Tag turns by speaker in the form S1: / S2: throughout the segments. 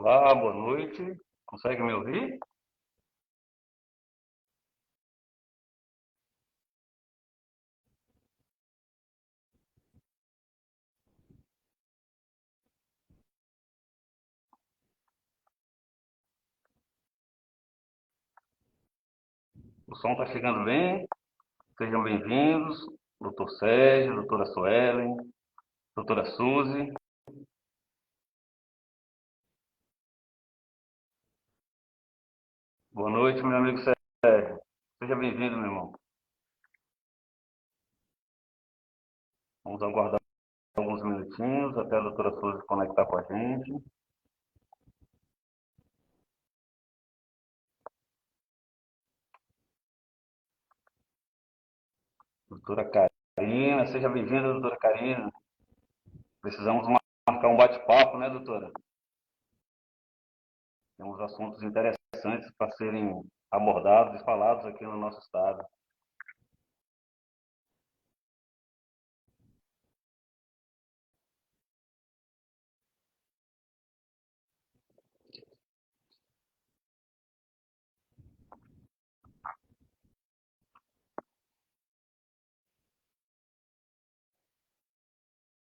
S1: Olá, boa noite. Consegue me ouvir? O som está chegando bem? Sejam bem-vindos, doutor Sérgio, doutora Suelen, doutora Suzy. Boa noite, meu amigo Sérgio. Seja bem-vindo, meu irmão. Vamos aguardar alguns minutinhos até a doutora Suzy conectar com a gente. Doutora Karina, seja bem-vinda, doutora Karina. Precisamos marcar um bate-papo, né, doutora? Temos assuntos interessantes para serem abordados e falados aqui no nosso estado.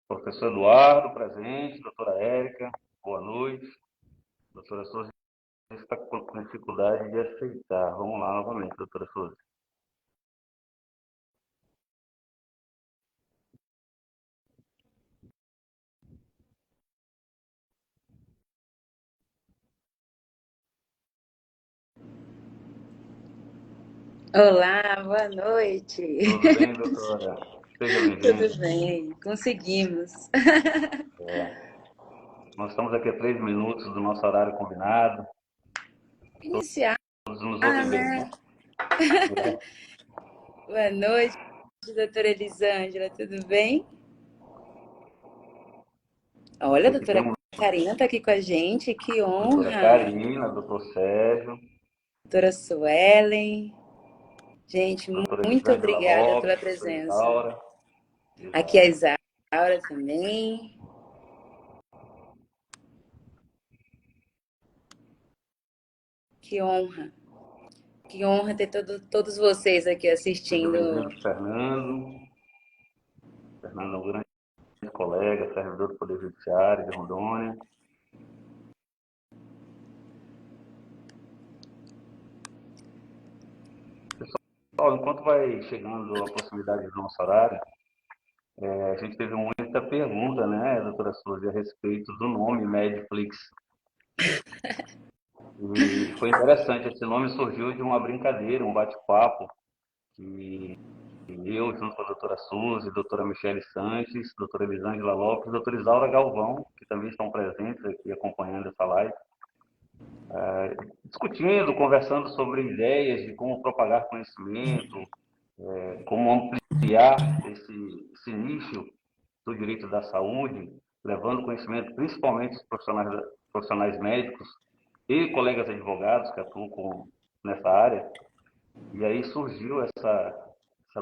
S1: Professor Eduardo, presente, doutora Érica, boa noite. Doutora Souza está com dificuldade de aceitar. Vamos lá novamente, doutora Souza.
S2: Olá, boa noite.
S1: Tudo bem, doutora? Seja bem-vinda.
S2: Tudo bem, conseguimos.
S1: Nós estamos aqui a 3 minutos do nosso horário combinado.
S2: Iniciar,
S1: Todos nos ouvem bem,
S2: né?
S1: né?
S2: Boa noite, doutora Elisângela, tudo bem? Olha, a
S1: Aqui
S2: doutora
S1: temos
S2: Karina está aqui com a gente, que
S1: a doutora
S2: honra.
S1: Karina, doutor Sérgio,
S2: Doutora Suelen. Gente,
S1: doutora
S2: muito
S1: Elisângela
S2: obrigada pela
S1: Lopes, doutora
S2: presença.
S1: Isaura.
S2: Aqui é a Isaura também. Que honra. Que honra ter todos vocês aqui
S1: Seja
S2: assistindo.
S1: bem-vindo, Fernando. Fernando é um grande colega, servidor do Poder Judiciário de Rondônia. Pessoal, enquanto vai chegando a proximidade do nosso horário, a gente teve muita pergunta, né, doutora Suzy, a respeito do nome Medflix. E foi interessante, esse nome surgiu de uma brincadeira, um bate-papo, que eu, junto com a doutora Suzy, a doutora Michele Sanches, a doutora Elisângela Lopes, a doutora Isaura Galvão, que também estão presentes aqui acompanhando essa live, discutindo, conversando sobre ideias de como propagar conhecimento, como ampliar esse nicho do direito da saúde, levando conhecimento principalmente dos profissionais médicos e colegas advogados que atuam nessa área. E aí surgiu essa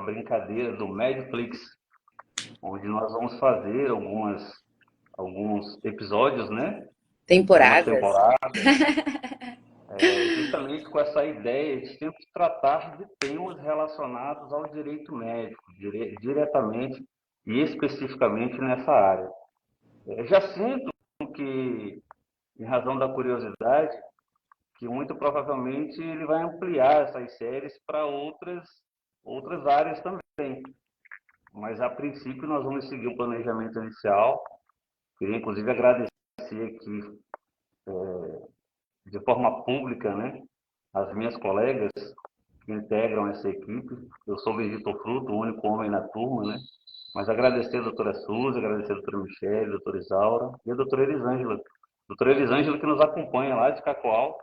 S1: brincadeira do Medflix, onde nós vamos fazer alguns episódios, né? Algumas
S2: Temporadas.
S1: temporadas, justamente com essa ideia de sempre tratar de temas relacionados ao direito médico, diretamente e especificamente nessa área. Eu já sinto que, em razão da curiosidade, que muito provavelmente ele vai ampliar essas séries para outras áreas também. Mas, a princípio, nós vamos seguir o planejamento inicial. Queria, inclusive, agradecer aqui, de forma pública, né, as minhas colegas que integram essa equipe. Eu sou Benedito Fruto, o único homem na turma, né? Mas agradecer a doutora Suzy, agradecer a doutora Michele, a doutora Isaura e a doutora Elisângela. Doutora Elisângela que nos acompanha lá de Cacoal,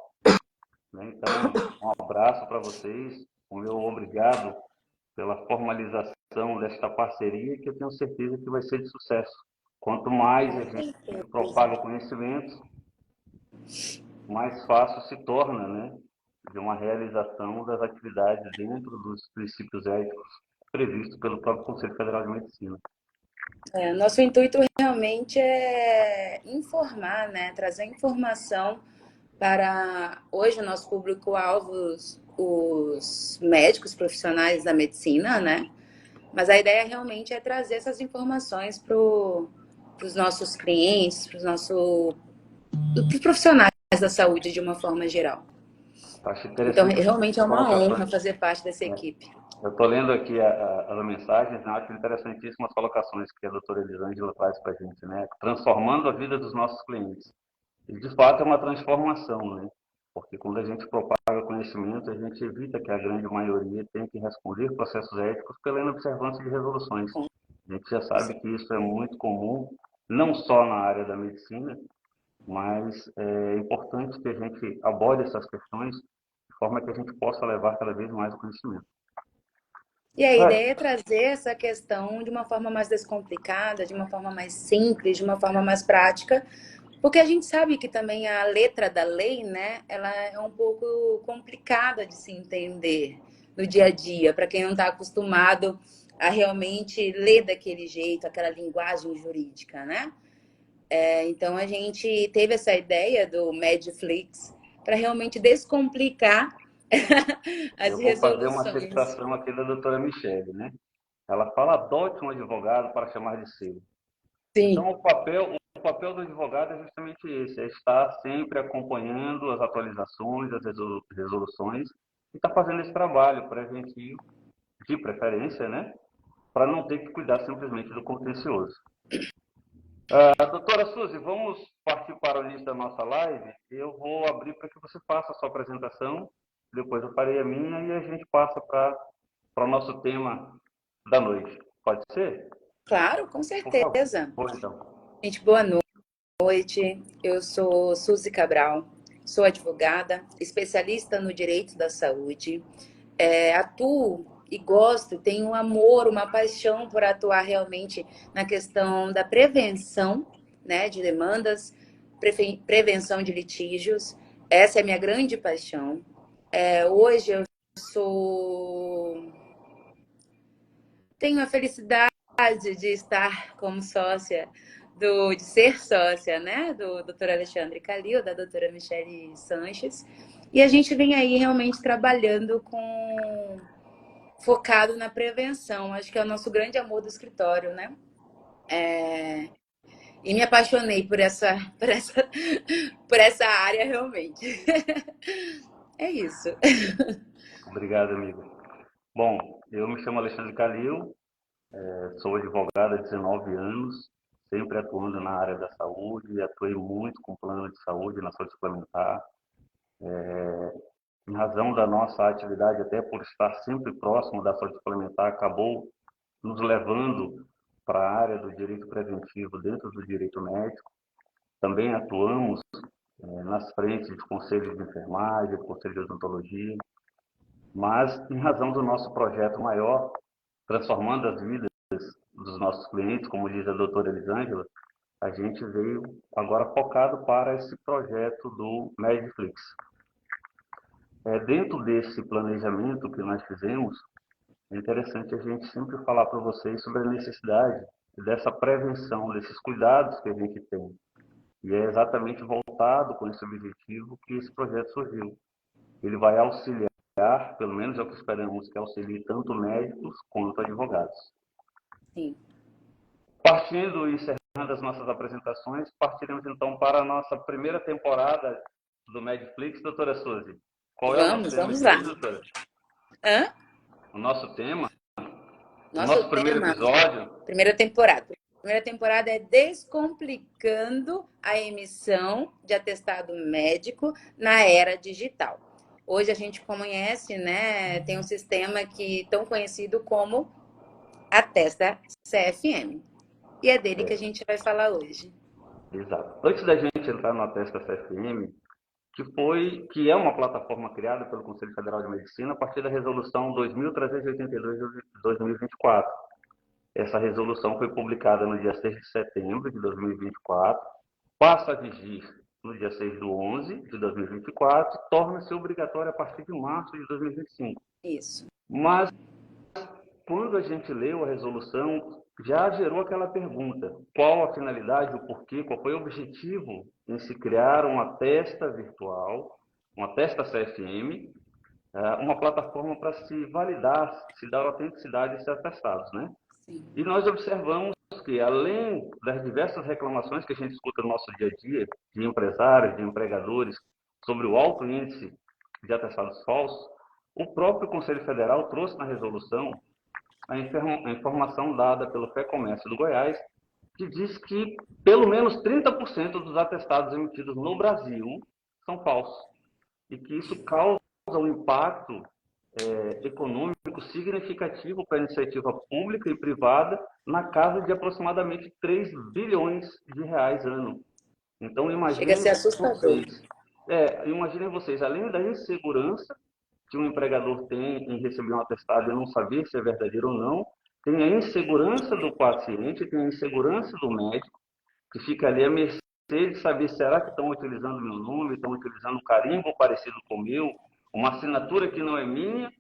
S1: né? Então, um abraço para vocês, o meu obrigado pela formalização desta parceria, que eu tenho certeza que vai ser de sucesso. Quanto mais a gente propaga o conhecimento, mais fácil se torna, né, de uma realização das atividades dentro dos princípios éticos previstos pelo próprio Conselho Federal de Medicina.
S2: Nosso intuito realmente é informar, né? Trazer informação para hoje o nosso público-alvo, os médicos profissionais da medicina, né? Mas a ideia realmente é trazer essas informações para os nossos clientes, para os profissionais da saúde de uma forma geral.
S1: Acho
S2: Então,
S1: interessante
S2: realmente é
S1: as
S2: uma honra
S1: colocações.
S2: fazer parte dessa
S1: É,
S2: equipe.
S1: eu estou lendo aqui as mensagens, né? Acho interessantíssimas as colocações que a doutora Elisângela traz para a gente, né? Transformando a vida dos nossos clientes. E, de fato, é uma transformação, né? Porque quando a gente propaga conhecimento, a gente evita que a grande maioria tenha que responder processos éticos pela inobservância de resoluções. A gente já sabe que isso é muito comum, não só na área da medicina, mas é importante que a gente aborde essas questões de forma que a gente possa levar cada vez mais o conhecimento.
S2: E a
S1: É,
S2: ideia é trazer essa questão de uma forma mais descomplicada, de uma forma mais simples, de uma forma mais prática, porque a gente sabe que também a letra da lei, né, ela é um pouco complicada de se entender no dia a dia, para quem não está acostumado a realmente ler daquele jeito, aquela linguagem jurídica, né? Então a gente teve essa ideia do Medflix para realmente descomplicar as
S1: eu vou fazer uma
S2: resoluções.
S1: citação aqui da doutora Michele, né? Ela fala: adote um advogado para chamar de seu.
S2: Sim,
S1: Então, o papel do advogado é justamente esse, é estar sempre acompanhando as atualizações, as resoluções, e estar fazendo esse trabalho preventivo, de preferência, né? Para não ter que cuidar simplesmente do contencioso. Doutora Suzy, vamos partir para o início da nossa live. Eu vou abrir para que você faça a sua apresentação, depois eu farei a minha e a gente passa para o nosso tema da noite. Pode ser?
S2: claro, com
S1: Por favor.
S2: certeza.
S1: Pois então.
S2: Gente, boa noite. Eu sou Suzy Cabral, sou advogada, especialista no direito da saúde. Atuo e gosto, tenho um amor, uma paixão por atuar realmente na questão da prevenção, né, de demandas, prevenção de litígios. Essa é a minha grande paixão. Hoje eu sou tenho a felicidade de estar como sócia de ser sócia, né, do Dr. Alexandre Calil, da doutora Michele Sanches, e a gente vem aí realmente trabalhando com focado na prevenção. Acho que é o nosso grande amor do escritório, né? E me apaixonei por essa área realmente. É isso.
S1: Obrigado, amigo. Bom, eu me chamo Alexandre Calil, sou advogado há 19 anos, sempre atuando na área da saúde, atuei muito com plano de saúde na saúde suplementar. Em razão da nossa atividade, até por estar sempre próximo da saúde suplementar, acabou nos levando para a área do direito preventivo dentro do direito médico. Também atuamos nas frentes de conselhos de enfermagem, conselho de odontologia, mas em razão do nosso projeto maior, transformando as vidas dos nossos clientes, como diz a doutora Elisângela, a gente veio agora focado para esse projeto do Medflix. Dentro desse planejamento que nós fizemos, é interessante a gente sempre falar para vocês sobre a necessidade dessa prevenção, desses cuidados que a gente tem. E é exatamente voltado com esse objetivo que esse projeto surgiu. Ele vai auxiliar, pelo menos é o que esperamos que auxilie tanto médicos quanto advogados.
S2: Sim.
S1: Partindo e encerrando as nossas apresentações, partiremos então para a nossa primeira temporada do Medflix, doutora Suzy. Qual é o nosso tema
S2: Vamos
S1: de
S2: lá.
S1: hoje, doutora?
S2: Hã?
S1: O nosso tema, o
S2: Nosso
S1: nosso primeiro
S2: tema,
S1: episódio,
S2: primeira temporada. Primeira temporada é Descomplicando a emissão de atestado médico na era digital. Hoje a gente conhece, né, tem um sistema que tão conhecido como Atesta CFM. E é dele que a gente vai falar hoje.
S1: exato. Antes da gente entrar no Atesta CFM, que é uma plataforma criada pelo Conselho Federal de Medicina a partir da resolução 2382 de 2024. Essa resolução foi publicada no dia 6 de setembro de 2024, passa a vigir no dia 6 de 11 de 2024 e torna-se obrigatória a partir de março de 2025.
S2: Isso.
S1: Mas quando a gente leu a resolução, já gerou aquela pergunta: qual a finalidade, o porquê, qual foi o objetivo em se criar uma testa virtual, uma testa CFM, uma plataforma para se validar, se dar autenticidade a esses atestados, né?
S2: Sim.
S1: E nós observamos que, além das diversas reclamações que a gente escuta no nosso dia a dia, de empresários, de empregadores, sobre o alto índice de atestados falsos, o próprio Conselho Federal trouxe na resolução a informação dada pelo FEComércio do Goiás, que diz que pelo menos 30% dos atestados emitidos no Brasil são falsos, e que isso causa um impacto econômico significativo para a iniciativa pública e privada na casa de aproximadamente 3 bilhões de reais ano. Então,
S2: Chega a ser assustador.
S1: imaginem vocês, além da insegurança que um empregador tem em receber um atestado e não saber se é verdadeiro ou não, tem a insegurança do paciente, tem a insegurança do médico, que fica ali à mercê de saber, será que estão utilizando meu nome, estão utilizando um carimbo parecido com o meu, uma assinatura que não é minha,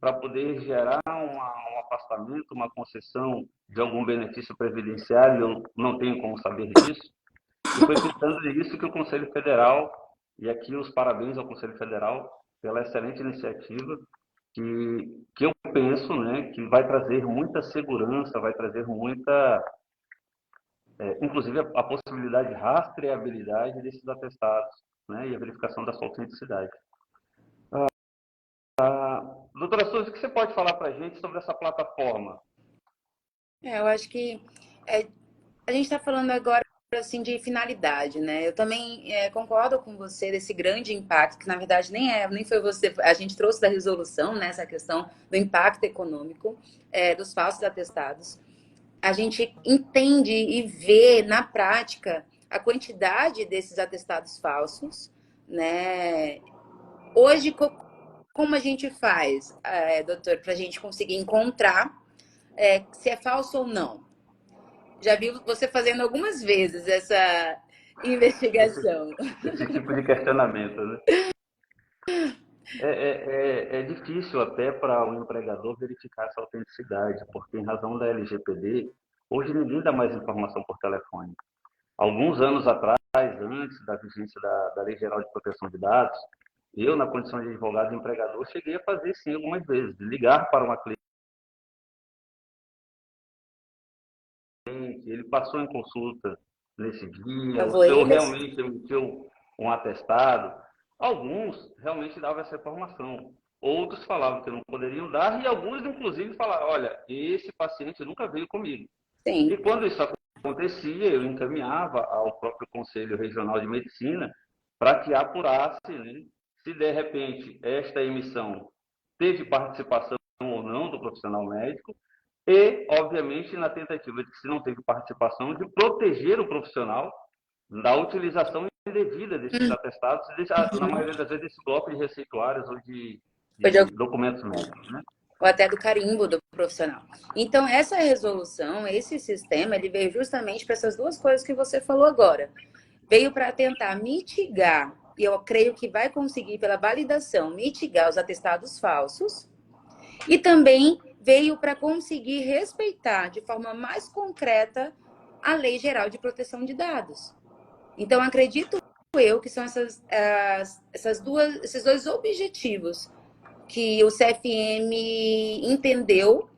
S1: para poder gerar um afastamento, uma concessão de algum benefício previdenciário, eu não tenho como saber disso. E foi pensando nisso que o Conselho Federal, e aqui os parabéns ao Conselho Federal pela excelente iniciativa, que eu penso, né, que vai trazer muita segurança, vai trazer muita, inclusive a possibilidade de rastreabilidade desses atestados, né, e a verificação da sua autenticidade. Doutora Souza, o que você pode falar para a gente sobre essa plataforma?
S2: Eu acho que é, a gente está falando agora assim de finalidade, né? Eu também concordo com você desse grande impacto, que na verdade nem foi você, a gente trouxe da resolução, né, essa questão do impacto econômico dos falsos atestados. A gente entende e vê na prática a quantidade desses atestados falsos, né? Hoje, como a gente faz, doutor, para a gente conseguir encontrar se é falso ou não? Já vi você fazendo algumas vezes essa
S1: Esse,
S2: investigação.
S1: esse tipo de questionamento, né? É difícil até para o empregador verificar essa autenticidade, porque em razão da LGPD, hoje ninguém dá mais informação por telefone. Alguns anos atrás, antes da vigência da Lei Geral de Proteção de Dados, eu, na condição de advogado e empregador, cheguei a fazer sim algumas vezes, de ligar para uma cliente, ele passou em consulta nesse dia, o
S2: Salvou
S1: senhor
S2: eles?
S1: realmente emitiu um atestado. Alguns realmente davam essa informação. Outros falavam que não poderiam dar e alguns, inclusive, falaram, olha, esse paciente nunca veio comigo. E
S2: Sim.
S1: quando isso acontecia, eu encaminhava ao próprio Conselho Regional de Medicina para que apurasse, né, se de repente esta emissão teve participação ou não do profissional médico e, obviamente, na tentativa de que se não teve participação, de proteger o profissional da utilização indevida desses atestados, na maioria das vezes, desse bloco de receituários ou de documentos médicos, né?
S2: Ou até do carimbo do profissional. Então, essa resolução, esse sistema, ele veio justamente para essas duas coisas que você falou agora. Veio para tentar mitigar, e eu creio que vai conseguir, pela validação, mitigar os atestados falsos, e também veio para conseguir respeitar de forma mais concreta a Lei Geral de Proteção de Dados. Então, acredito eu que são esses dois objetivos que o CFM entendeu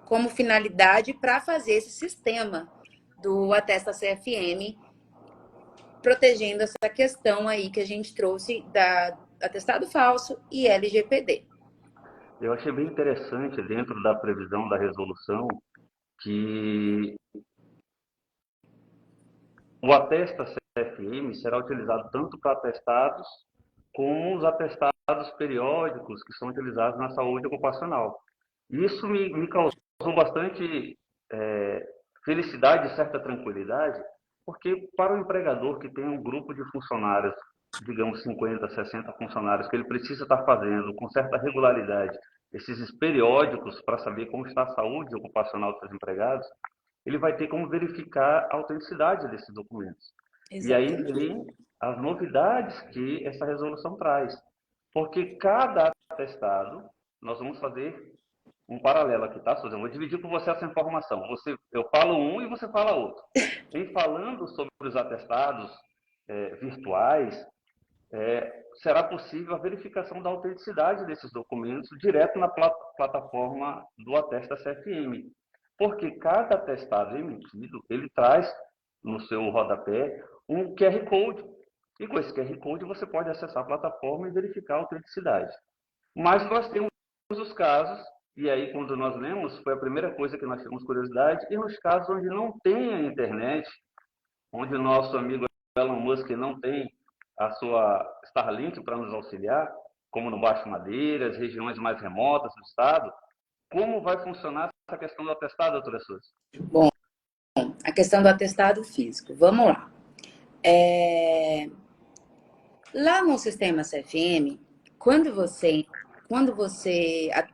S2: como finalidade para fazer esse sistema do Atesta CFM, protegendo essa questão aí que a gente trouxe da atestado falso e LGPD.
S1: Eu achei bem interessante, dentro da previsão da resolução, que o Atesta CFM será utilizado tanto para atestados como os atestados periódicos que são utilizados na saúde ocupacional. Isso me causou bastante felicidade e certa tranquilidade, porque para o empregador que tem um grupo de funcionários, digamos 50, 60 funcionários, que ele precisa estar fazendo com certa regularidade esses periódicos para saber como está a saúde ocupacional dos seus empregados, ele vai ter como verificar a autenticidade desses documentos. E aí
S2: Exatamente.
S1: vem as novidades que essa resolução traz. Porque cada atestado, nós vamos fazer um paralelo aqui, tá, Suzy? Eu vou dividir com você essa informação. Eu falo um e você fala outro. Em falando sobre os atestados virtuais, será possível a verificação da autenticidade desses documentos direto na plataforma do Atesta CFM. Porque cada atestado emitido, ele traz no seu rodapé um QR Code. E com esse QR Code você pode acessar a plataforma e verificar a autenticidade. Mas nós temos os casos, e aí quando nós lemos, foi a primeira coisa que nós temos curiosidade, e nos casos onde não tem a internet, onde o nosso amigo Elon Musk não tem a sua Starlink para nos auxiliar, como no Baixo Madeira, as regiões mais remotas do estado, como vai funcionar essa questão do atestado, doutora Suzy?
S2: Bom, a questão do atestado físico, vamos lá. Lá no sistema CFM,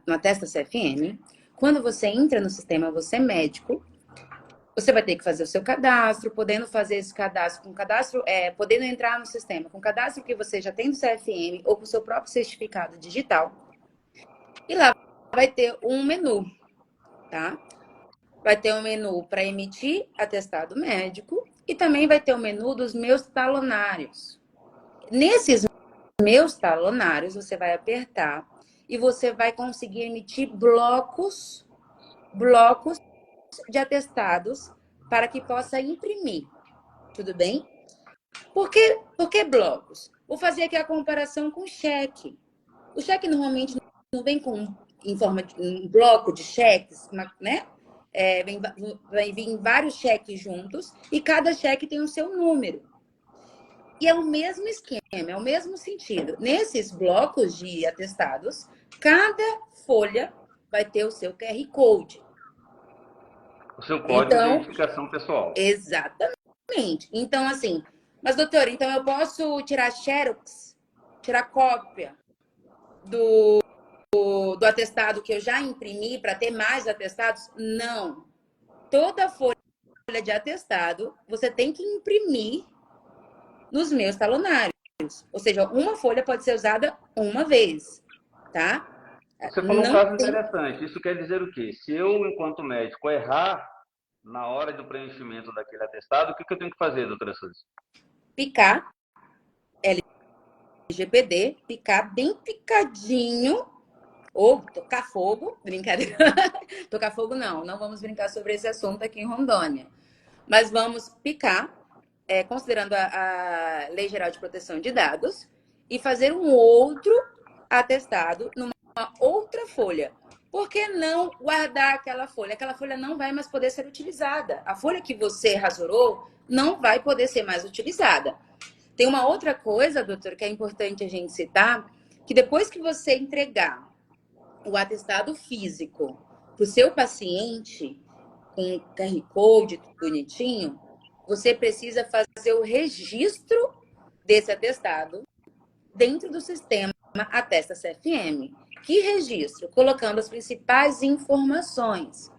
S2: no Atesta CFM, quando você entra no sistema, você é médico, você vai ter que fazer o seu cadastro, podendo fazer esse cadastro podendo entrar no sistema com o cadastro que você já tem do CFM ou com o seu próprio certificado digital. E lá vai ter um menu, tá? Vai ter um menu para emitir atestado médico e também vai ter o menu dos meus talonários. Nesses meus talonários, você vai apertar e você vai conseguir emitir blocos de atestados para que possa imprimir. Tudo bem? Por que blocos? Vou fazer aqui a comparação com o cheque. O cheque normalmente não vem em forma de um bloco de cheques, né? Vai vir vários cheques juntos e cada cheque tem o seu número. E é o mesmo esquema, é o mesmo sentido. Nesses blocos de atestados, cada folha vai ter o seu QR Code.
S1: O seu código de identificação pessoal.
S2: Exatamente. Então, assim, mas doutor, então eu posso tirar xerox, tirar cópia do atestado que eu já imprimi para ter mais atestados? Não. Toda folha de atestado você tem que imprimir nos meus talonários. Ou seja, uma folha pode ser usada uma vez, tá?
S1: Você falou um caso interessante. Isso quer dizer o quê? Se eu, enquanto médico, errar na hora do preenchimento daquele atestado, o que eu tenho que fazer, doutora Suzy?
S2: Picar, LGPD, picar bem picadinho, ou tocar fogo, brincadeira. Tocar fogo não vamos brincar sobre esse assunto aqui em Rondônia. Mas vamos picar, considerando a Lei Geral de Proteção de Dados, e fazer um outro atestado numa outra folha. Por que não guardar aquela folha? Aquela folha não vai mais poder ser utilizada. A folha que você rasurou não vai poder ser mais utilizada. Tem uma outra coisa, doutor, que é importante a gente citar, que depois que você entregar o atestado físico para o seu paciente, com QR Code, tudo bonitinho, você precisa fazer o registro desse atestado dentro do sistema Atesta CFM. Que registro? Colocando as principais informações.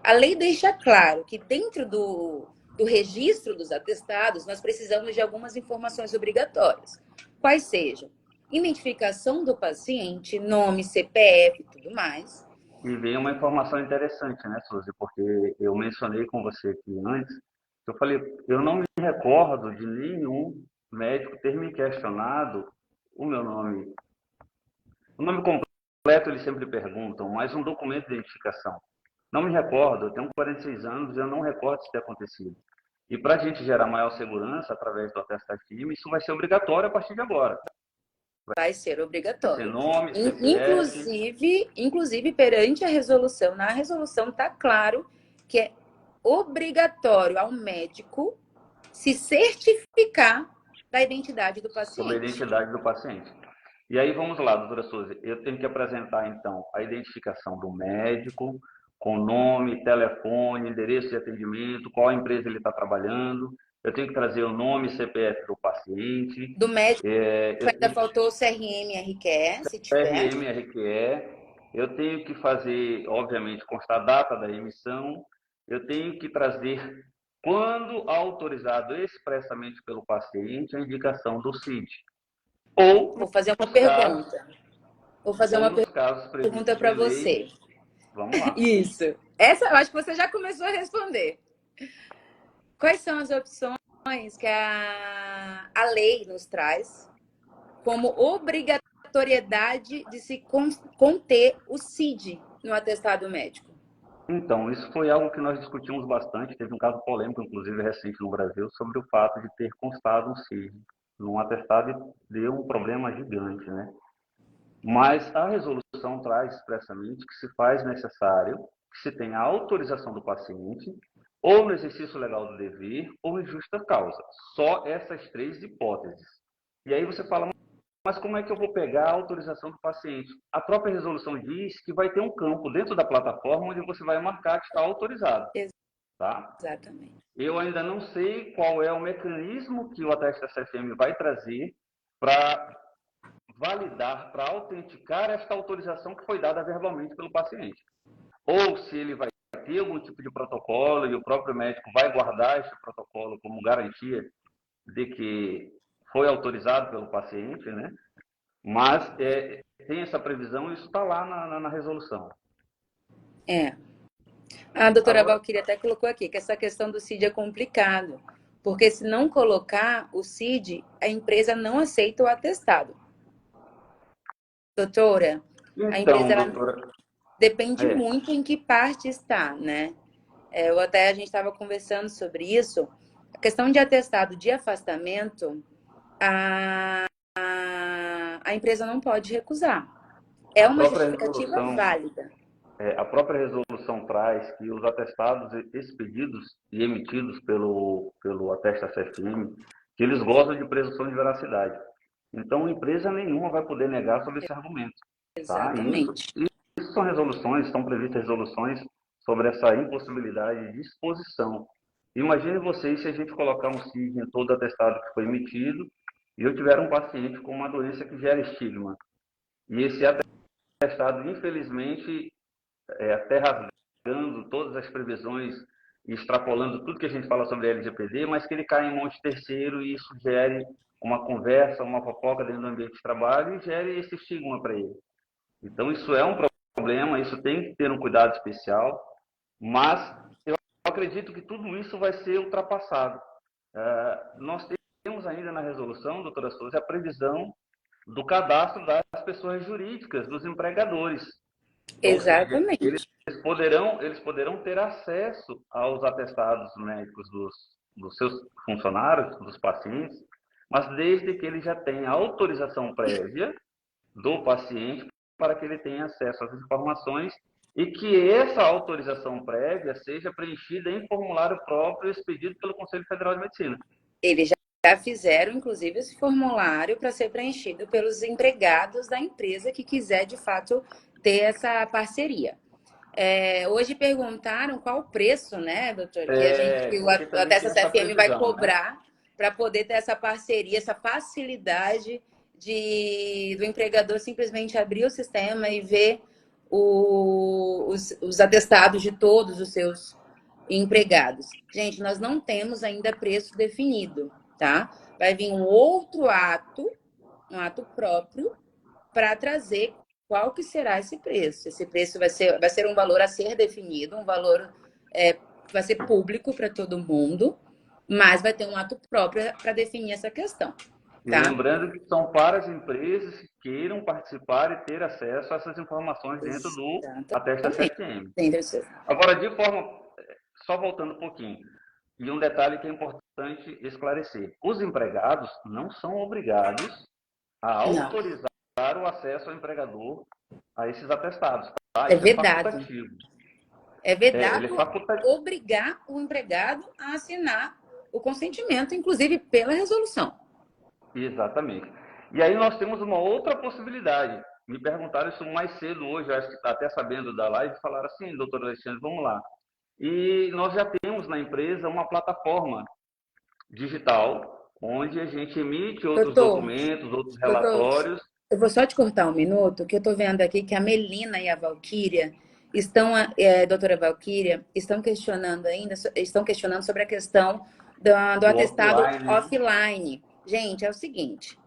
S2: A lei deixa claro que dentro do registro dos atestados, nós precisamos de algumas informações obrigatórias. Quais sejam? Identificação do paciente, nome, CPF e tudo mais.
S1: E veio uma informação interessante, né, Suzy? Porque eu mencionei com você aqui antes, eu falei, eu não me recordo de nenhum médico ter me questionado o meu nome. O nome completo eles sempre perguntam, mas um documento de identificação. Não me recordo, eu tenho 46 anos e eu não recordo isso ter acontecido. E para a gente gerar maior segurança através do atestado FIM, isso vai ser obrigatório a partir de agora.
S2: Vai ser obrigatório.
S1: Vai ser nome, CPF.
S2: Inclusive, perante a resolução, na resolução está claro que é obrigatório ao médico se certificar da identidade do paciente.
S1: Sobre a identidade do paciente. E aí vamos lá, doutora Suzy, eu tenho que apresentar então a identificação do médico, com nome, telefone, endereço de atendimento, qual empresa ele está trabalhando. Eu tenho que trazer o nome e CPF do paciente.
S2: Do médico ainda faltou o CRM RQE, se tiver.
S1: CRM RQE. Eu tenho que fazer, obviamente, constar a data da emissão. Eu tenho que trazer, quando autorizado expressamente pelo paciente, a indicação do CID.
S2: Vou fazer uma pergunta. Vou fazer uma pergunta para você.
S1: Vamos lá.
S2: Isso. Essa eu acho que você já começou a responder. Quais são as opções que a lei nos traz como obrigatoriedade de se conter o CID no atestado médico?
S1: Então, isso foi algo que nós discutimos bastante. Teve um caso polêmico, inclusive recente no Brasil, sobre o fato de ter constado um CID num atestado e deu um problema gigante, né? Mas a resolução traz expressamente que se faz necessário que se tenha a autorização do paciente, ou no exercício legal do dever, ou em justa causa. Só essas três hipóteses. E aí você fala, mas como é que eu vou pegar a autorização do paciente? A própria resolução diz que vai ter um campo dentro da plataforma onde você vai marcar que está autorizado. Tá?
S2: Exatamente.
S1: Eu ainda não sei qual é o mecanismo que o Atesta CFM vai trazer para validar, para autenticar esta autorização que foi dada verbalmente pelo paciente. Ou se ele vai ter algum tipo de protocolo e o próprio médico vai guardar esse protocolo como garantia de que foi autorizado pelo paciente, né? Mas tem essa previsão e isso está lá na resolução.
S2: É. A doutora
S1: Agora,
S2: Valquíria até colocou aqui que essa questão do CID é complicado, porque se não colocar o CID, a empresa não aceita o atestado. Doutora, a empresa
S1: então,
S2: ela
S1: doutora,
S2: depende
S1: é,
S2: muito em que parte está, né? A gente estava conversando sobre isso. A questão de atestado de afastamento, a, a empresa não pode recusar. É
S1: a
S2: uma
S1: própria
S2: justificativa
S1: resolução,
S2: válida.
S1: a própria resolução traz que os atestados expedidos e emitidos pelo Atesta CFM, que eles gozam de presunção de veracidade. Então, empresa nenhuma vai poder negar sobre esse argumento. Tá?
S2: Exatamente.
S1: Isso são resoluções, estão previstas resoluções sobre essa impossibilidade de exposição. Imagine vocês se a gente colocar um CID em todo atestado que foi emitido e eu tiver um paciente com uma doença que gera estigma. E esse atestado, infelizmente, até rasgando todas as previsões e extrapolando tudo que a gente fala sobre LGPD, mas que ele cai em mão de terceiro e isso gere uma conversa, uma fofoca dentro do ambiente de trabalho e gere esse estigma para ele. Então, isso é um problema, isso tem que ter um cuidado especial, mas eu acredito que tudo isso vai ser ultrapassado. Nós temos ainda na resolução, doutora Souza, a previsão do cadastro das pessoas jurídicas, dos empregadores. Ou seja, eles
S2: Exatamente.
S1: poderão ter acesso aos atestados médicos dos seus funcionários, dos pacientes, mas desde que ele já tenha autorização prévia do paciente para que ele tenha acesso às informações e que essa autorização prévia seja preenchida em formulário próprio expedido pelo Conselho Federal de Medicina.
S2: Eles já fizeram, inclusive, esse formulário para ser preenchido pelos empregados da empresa que quiser, de fato, ter essa parceria. Hoje perguntaram qual o preço, né, doutor, que
S1: Porque
S2: a
S1: também tem
S2: Testa
S1: essa
S2: CFM vai
S1: previsão, né?
S2: cobrar para poder ter essa parceria, essa facilidade do empregador simplesmente abrir o sistema e ver os atestados de todos os seus empregados. Gente, nós não temos ainda preço definido, tá? Vai vir um ato próprio, para trazer qual que será esse preço. Esse preço vai ser um valor a ser definido, um valor vai ser público para todo mundo, mas vai ter um ato próprio para definir essa questão.
S1: E
S2: Tá?
S1: lembrando que são para as empresas que queiram participar e ter acesso a essas informações dentro do Atesta
S2: Exatamente.
S1: CFM.
S2: Entendi.
S1: Agora, só voltando um pouquinho, e um detalhe que é importante esclarecer: os empregados não são obrigados a
S2: Não,
S1: autorizar o acesso ao empregador a esses atestados. Tá?
S2: é
S1: Isso é
S2: vedado.
S1: facultativo.
S2: É
S1: Ele é
S2: vedado
S1: facultativo.
S2: obrigar o empregado a assinar o consentimento, inclusive pela resolução.
S1: Exatamente. E aí nós temos uma outra possibilidade. Me perguntaram isso mais cedo hoje, acho que está até sabendo da live, falaram assim, doutor Alexandre, vamos lá. E nós já temos na empresa uma plataforma digital, onde a gente emite outros
S2: Doutor,
S1: documentos, outros
S2: doutor,
S1: relatórios.
S2: eu vou só te cortar um minuto, que eu estou vendo aqui que a Melina e a Valquíria doutora Valquíria, estão questionando sobre a questão do
S1: Do
S2: atestado
S1: offline, né?
S2: offline. Gente, é o seguinte,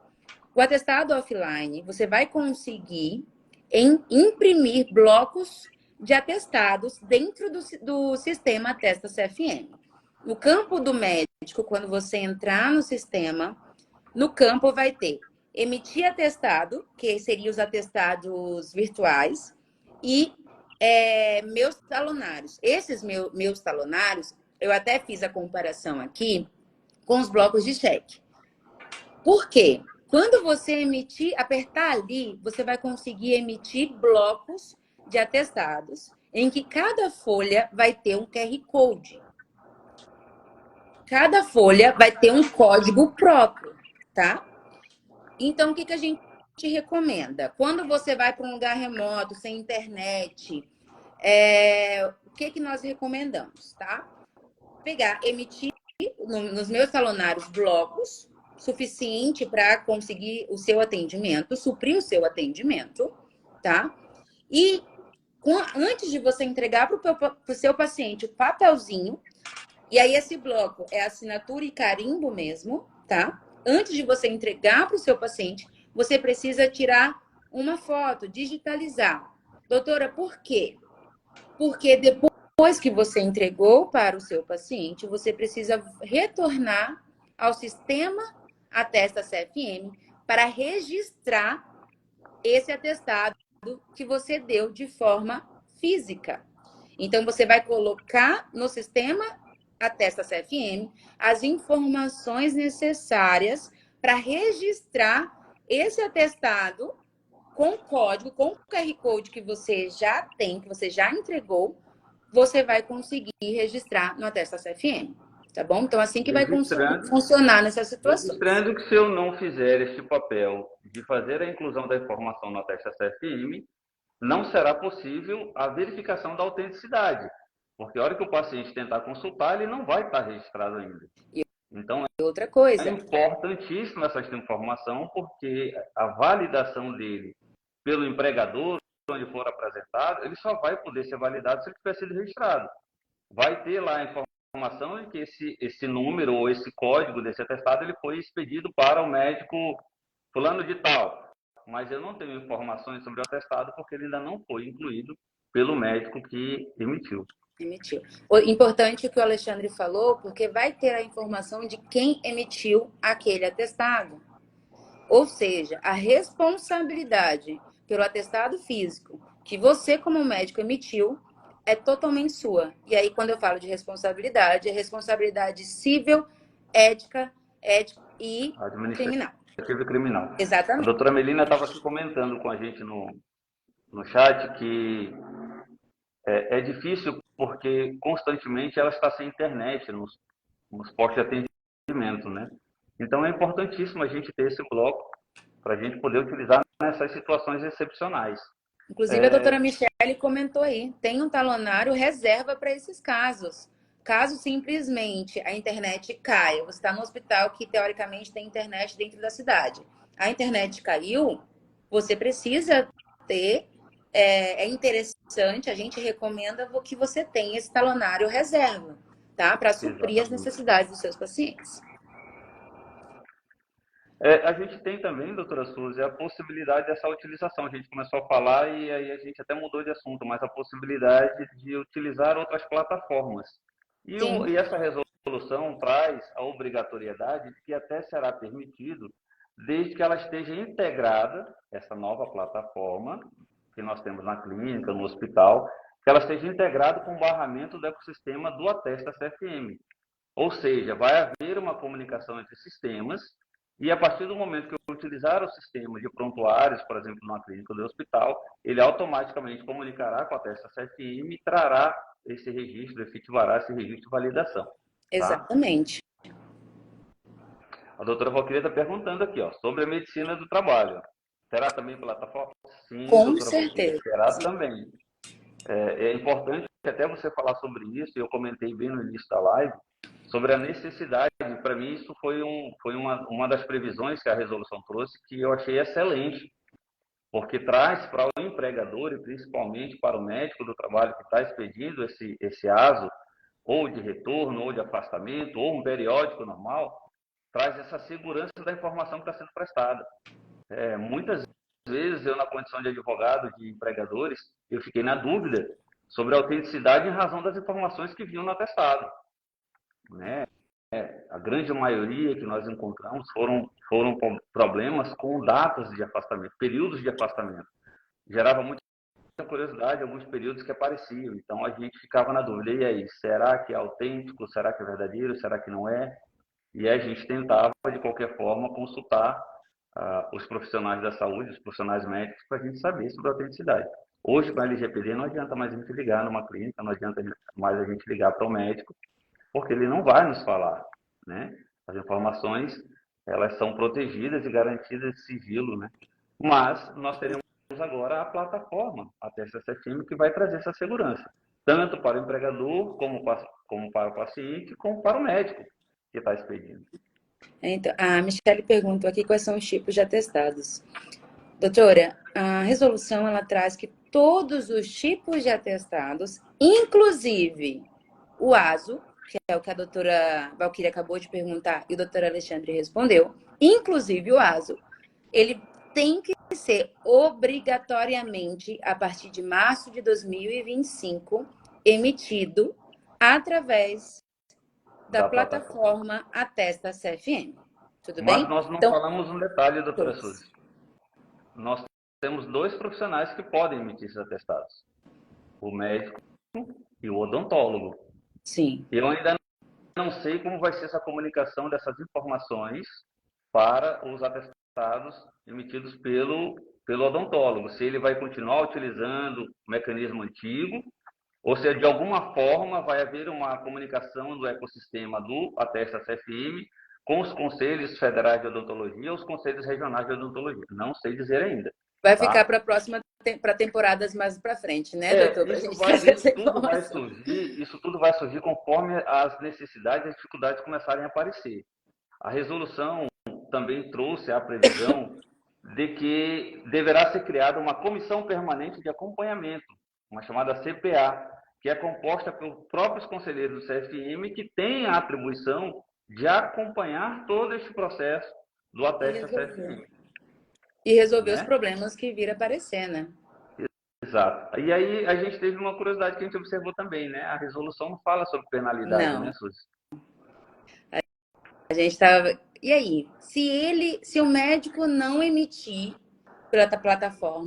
S2: o atestado offline, você vai conseguir imprimir blocos de atestados dentro do sistema Atesta CFM. No campo do médico, quando você entrar no sistema, no campo vai ter emitir atestado, que seriam os atestados virtuais, e meus talonários. Esses meus talonários, eu até fiz a comparação aqui com os blocos de cheque. Por quê? Quando você emitir, apertar ali, você vai conseguir emitir blocos de atestados, em que cada folha vai ter um QR Code. Cada folha vai ter um código próprio, tá? Então, o que a gente recomenda? Quando você vai para um lugar remoto, sem internet, o que nós recomendamos, tá? Pegar, emitir nos meus talonários blocos, suficiente para conseguir o seu atendimento, suprir o seu atendimento, tá? E antes de você entregar para o seu paciente o papelzinho, e aí esse bloco é assinatura e carimbo mesmo, tá? Antes de você entregar para o seu paciente, você precisa tirar uma foto, digitalizar. Doutora, por quê? Porque depois que você entregou para o seu paciente, você precisa retornar ao sistema Atesta CFM para registrar esse atestado que você deu de forma física. Então, você vai colocar no sistema Atesta CFM as informações necessárias para registrar esse atestado com código, com o QR Code que você já tem, que você já entregou, você vai conseguir registrar no Atesta CFM. Tá bom? Então, assim que vai funcionar nessa situação.
S1: Registrando que se eu não fizer este papel de fazer a inclusão da informação no Atesta CFM, não será possível a verificação da autenticidade. Porque a hora que o paciente tentar consultar, ele não vai estar registrado ainda. Então,
S2: outra coisa.
S1: É importantíssima essa informação, porque a validação dele pelo empregador, onde for apresentado, ele só vai poder ser validado se ele tiver sido registrado. Vai ter lá a informação de que esse número ou esse código desse atestado ele foi expedido para o médico fulano de tal. Mas eu não tenho informações sobre o atestado porque ele ainda não foi incluído pelo médico que emitiu.
S2: O importante é o que o Alexandre falou, porque vai ter a informação de quem emitiu aquele atestado. Ou seja, a responsabilidade pelo atestado físico que você, como médico, emitiu é totalmente sua. E aí, quando eu falo de responsabilidade, é responsabilidade civil, ética e criminal.
S1: Administrativa e criminal.
S2: Exatamente.
S1: A doutora Melina estava aqui comentando com a gente no chat que é difícil porque constantemente ela está sem internet nos postos de atendimento, né? Então é importantíssimo a gente ter esse bloco para a gente poder utilizar nessas situações excepcionais.
S2: Inclusive, a doutora Michele comentou aí, tem um talonário reserva para esses casos. Caso simplesmente a internet caia, você está no hospital que teoricamente tem internet dentro da cidade. A internet caiu, você precisa ter, é interessante, a gente recomenda que você tenha esse talonário reserva, tá? Para suprir as necessidades dos seus pacientes.
S1: A gente tem também, doutora Suzy, a possibilidade dessa utilização. A gente começou a falar e aí a gente até mudou de assunto, mas a possibilidade de utilizar outras plataformas. E essa resolução traz a obrigatoriedade de que até será permitido, desde que ela esteja integrada, essa nova plataforma que nós temos na clínica, no hospital, que ela esteja integrada com o barramento do ecossistema do Atesta CFM. Ou seja, vai haver uma comunicação entre sistemas e a partir do momento que eu utilizar o sistema de prontuários, por exemplo, numa clínica ou no hospital, ele automaticamente comunicará com a Atesta CFM e trará esse registro, efetivará esse registro de validação. Tá?
S2: Exatamente.
S1: A doutora Valquíria está perguntando aqui, sobre a medicina do trabalho. Terá também plataforma? Sim,
S2: com certeza.
S1: Terá também. É importante até você falar sobre isso, eu comentei bem no início da live, sobre a necessidade. Para mim, isso foi uma das previsões que a resolução trouxe, que eu achei excelente, porque traz para o empregador e principalmente para o médico do trabalho que está expedindo esse ASO, ou de retorno, ou de afastamento, ou um periódico normal, traz essa segurança da informação que está sendo prestada. Muitas vezes, eu na condição de advogado de empregadores, eu fiquei na dúvida sobre a autenticidade em razão das informações que vinham no atestado, né? A grande maioria que nós encontramos foram problemas com datas de afastamento, períodos de afastamento. Gerava muita curiosidade alguns períodos que apareciam. Então a gente ficava na dúvida, e aí, será que é autêntico? Será que é verdadeiro? Será que não é? E a gente tentava, de qualquer forma, consultar os profissionais da saúde, os profissionais médicos, para a gente saber sobre a autenticidade. Hoje, com a LGPD, não adianta mais a gente ligar numa clínica, não adianta mais a gente ligar para o médico, porque ele não vai nos falar, né? As informações, elas são protegidas e garantidas de sigilo, né? Mas nós teremos agora a plataforma, a TestSFM, que vai trazer essa segurança, tanto para o empregador, como para o paciente, como para o médico que está expedindo.
S2: Então, a Michelle perguntou aqui quais são os tipos de atestados. Doutora, a resolução ela traz que todos os tipos de atestados, inclusive o ASO, que é o que a doutora Valquíria acabou de perguntar e o doutor Alexandre respondeu, inclusive o ASO, ele tem que ser obrigatoriamente, a partir de março de 2025, emitido através da plataforma Atesta CFM. Tudo
S1: Mas
S2: bem?
S1: nós não
S2: Então,
S1: falamos um detalhe, doutora
S2: todos.
S1: Suzy. Nós temos dois profissionais que podem emitir esses atestados: o médico e o odontólogo.
S2: Sim.
S1: Eu ainda não sei como vai ser essa comunicação dessas informações para os atestados emitidos pelo odontólogo. Se ele vai continuar utilizando o mecanismo antigo, ou se de alguma forma vai haver uma comunicação do ecossistema do Atesta CFM com os conselhos federais de odontologia ou os conselhos regionais de odontologia. Não sei dizer ainda.
S2: Vai ficar
S1: Tá?
S2: para a próxima, para temporadas mais para frente, né, doutor? Para a gente trazer essa informação.
S1: Isso tudo vai surgir conforme as necessidades e as dificuldades começarem a aparecer. A resolução também trouxe a previsão de que deverá ser criada uma comissão permanente de acompanhamento, uma chamada CPA, que é composta por próprios conselheiros do CFM que têm a atribuição de acompanhar todo este processo do Atesta CFM.
S2: E resolver os
S1: Né?
S2: problemas que vir aparecer, né?
S1: Exato. E aí a gente teve uma curiosidade que a gente observou também, né? A resolução não fala sobre penalidade, né,
S2: Não.
S1: Suzy?
S2: A gente estava. E aí? Se o médico não emitir pela plataforma,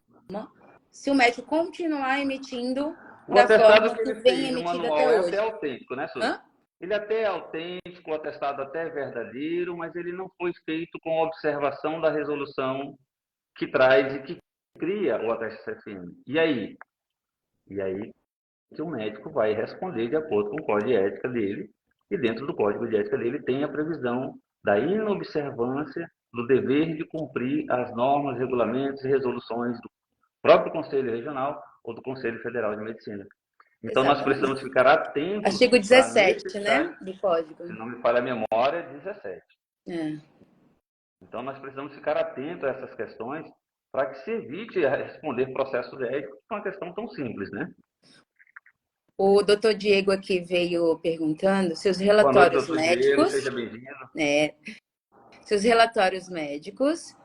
S2: se o médico continuar emitindo
S1: O
S2: da
S1: atestado
S2: forma
S1: que
S2: que
S1: ele
S2: vem
S1: fez no
S2: emitida
S1: manual
S2: até
S1: é até
S2: hoje.
S1: autêntico, né, Suzy?
S2: Hã?
S1: Ele até é autêntico, o atestado até é verdadeiro, mas ele não foi feito com observação da resolução que traz e que cria o atestado CFM. E aí? E aí que o médico vai responder de acordo com o código de ética dele, e dentro do código de ética dele tem a previsão da inobservância do dever de cumprir as normas, regulamentos e resoluções do próprio Conselho Regional ou do Conselho Federal de Medicina. Então, nós precisamos
S2: Exatamente.
S1: ficar atentos
S2: Artigo
S1: para a
S2: 17,
S1: necessidade,
S2: né? Do código.
S1: se não me falha a memória, 17.
S2: É.
S1: Então, nós precisamos ficar atentos a essas questões para que se evite responder processos éticos com uma questão tão simples, né?
S2: O doutor Diego aqui veio perguntando se os
S1: Boa noite,
S2: relatórios
S1: doutor Diego,
S2: médicos,
S1: seja bem-vindo.
S2: né? Se os relatórios médicos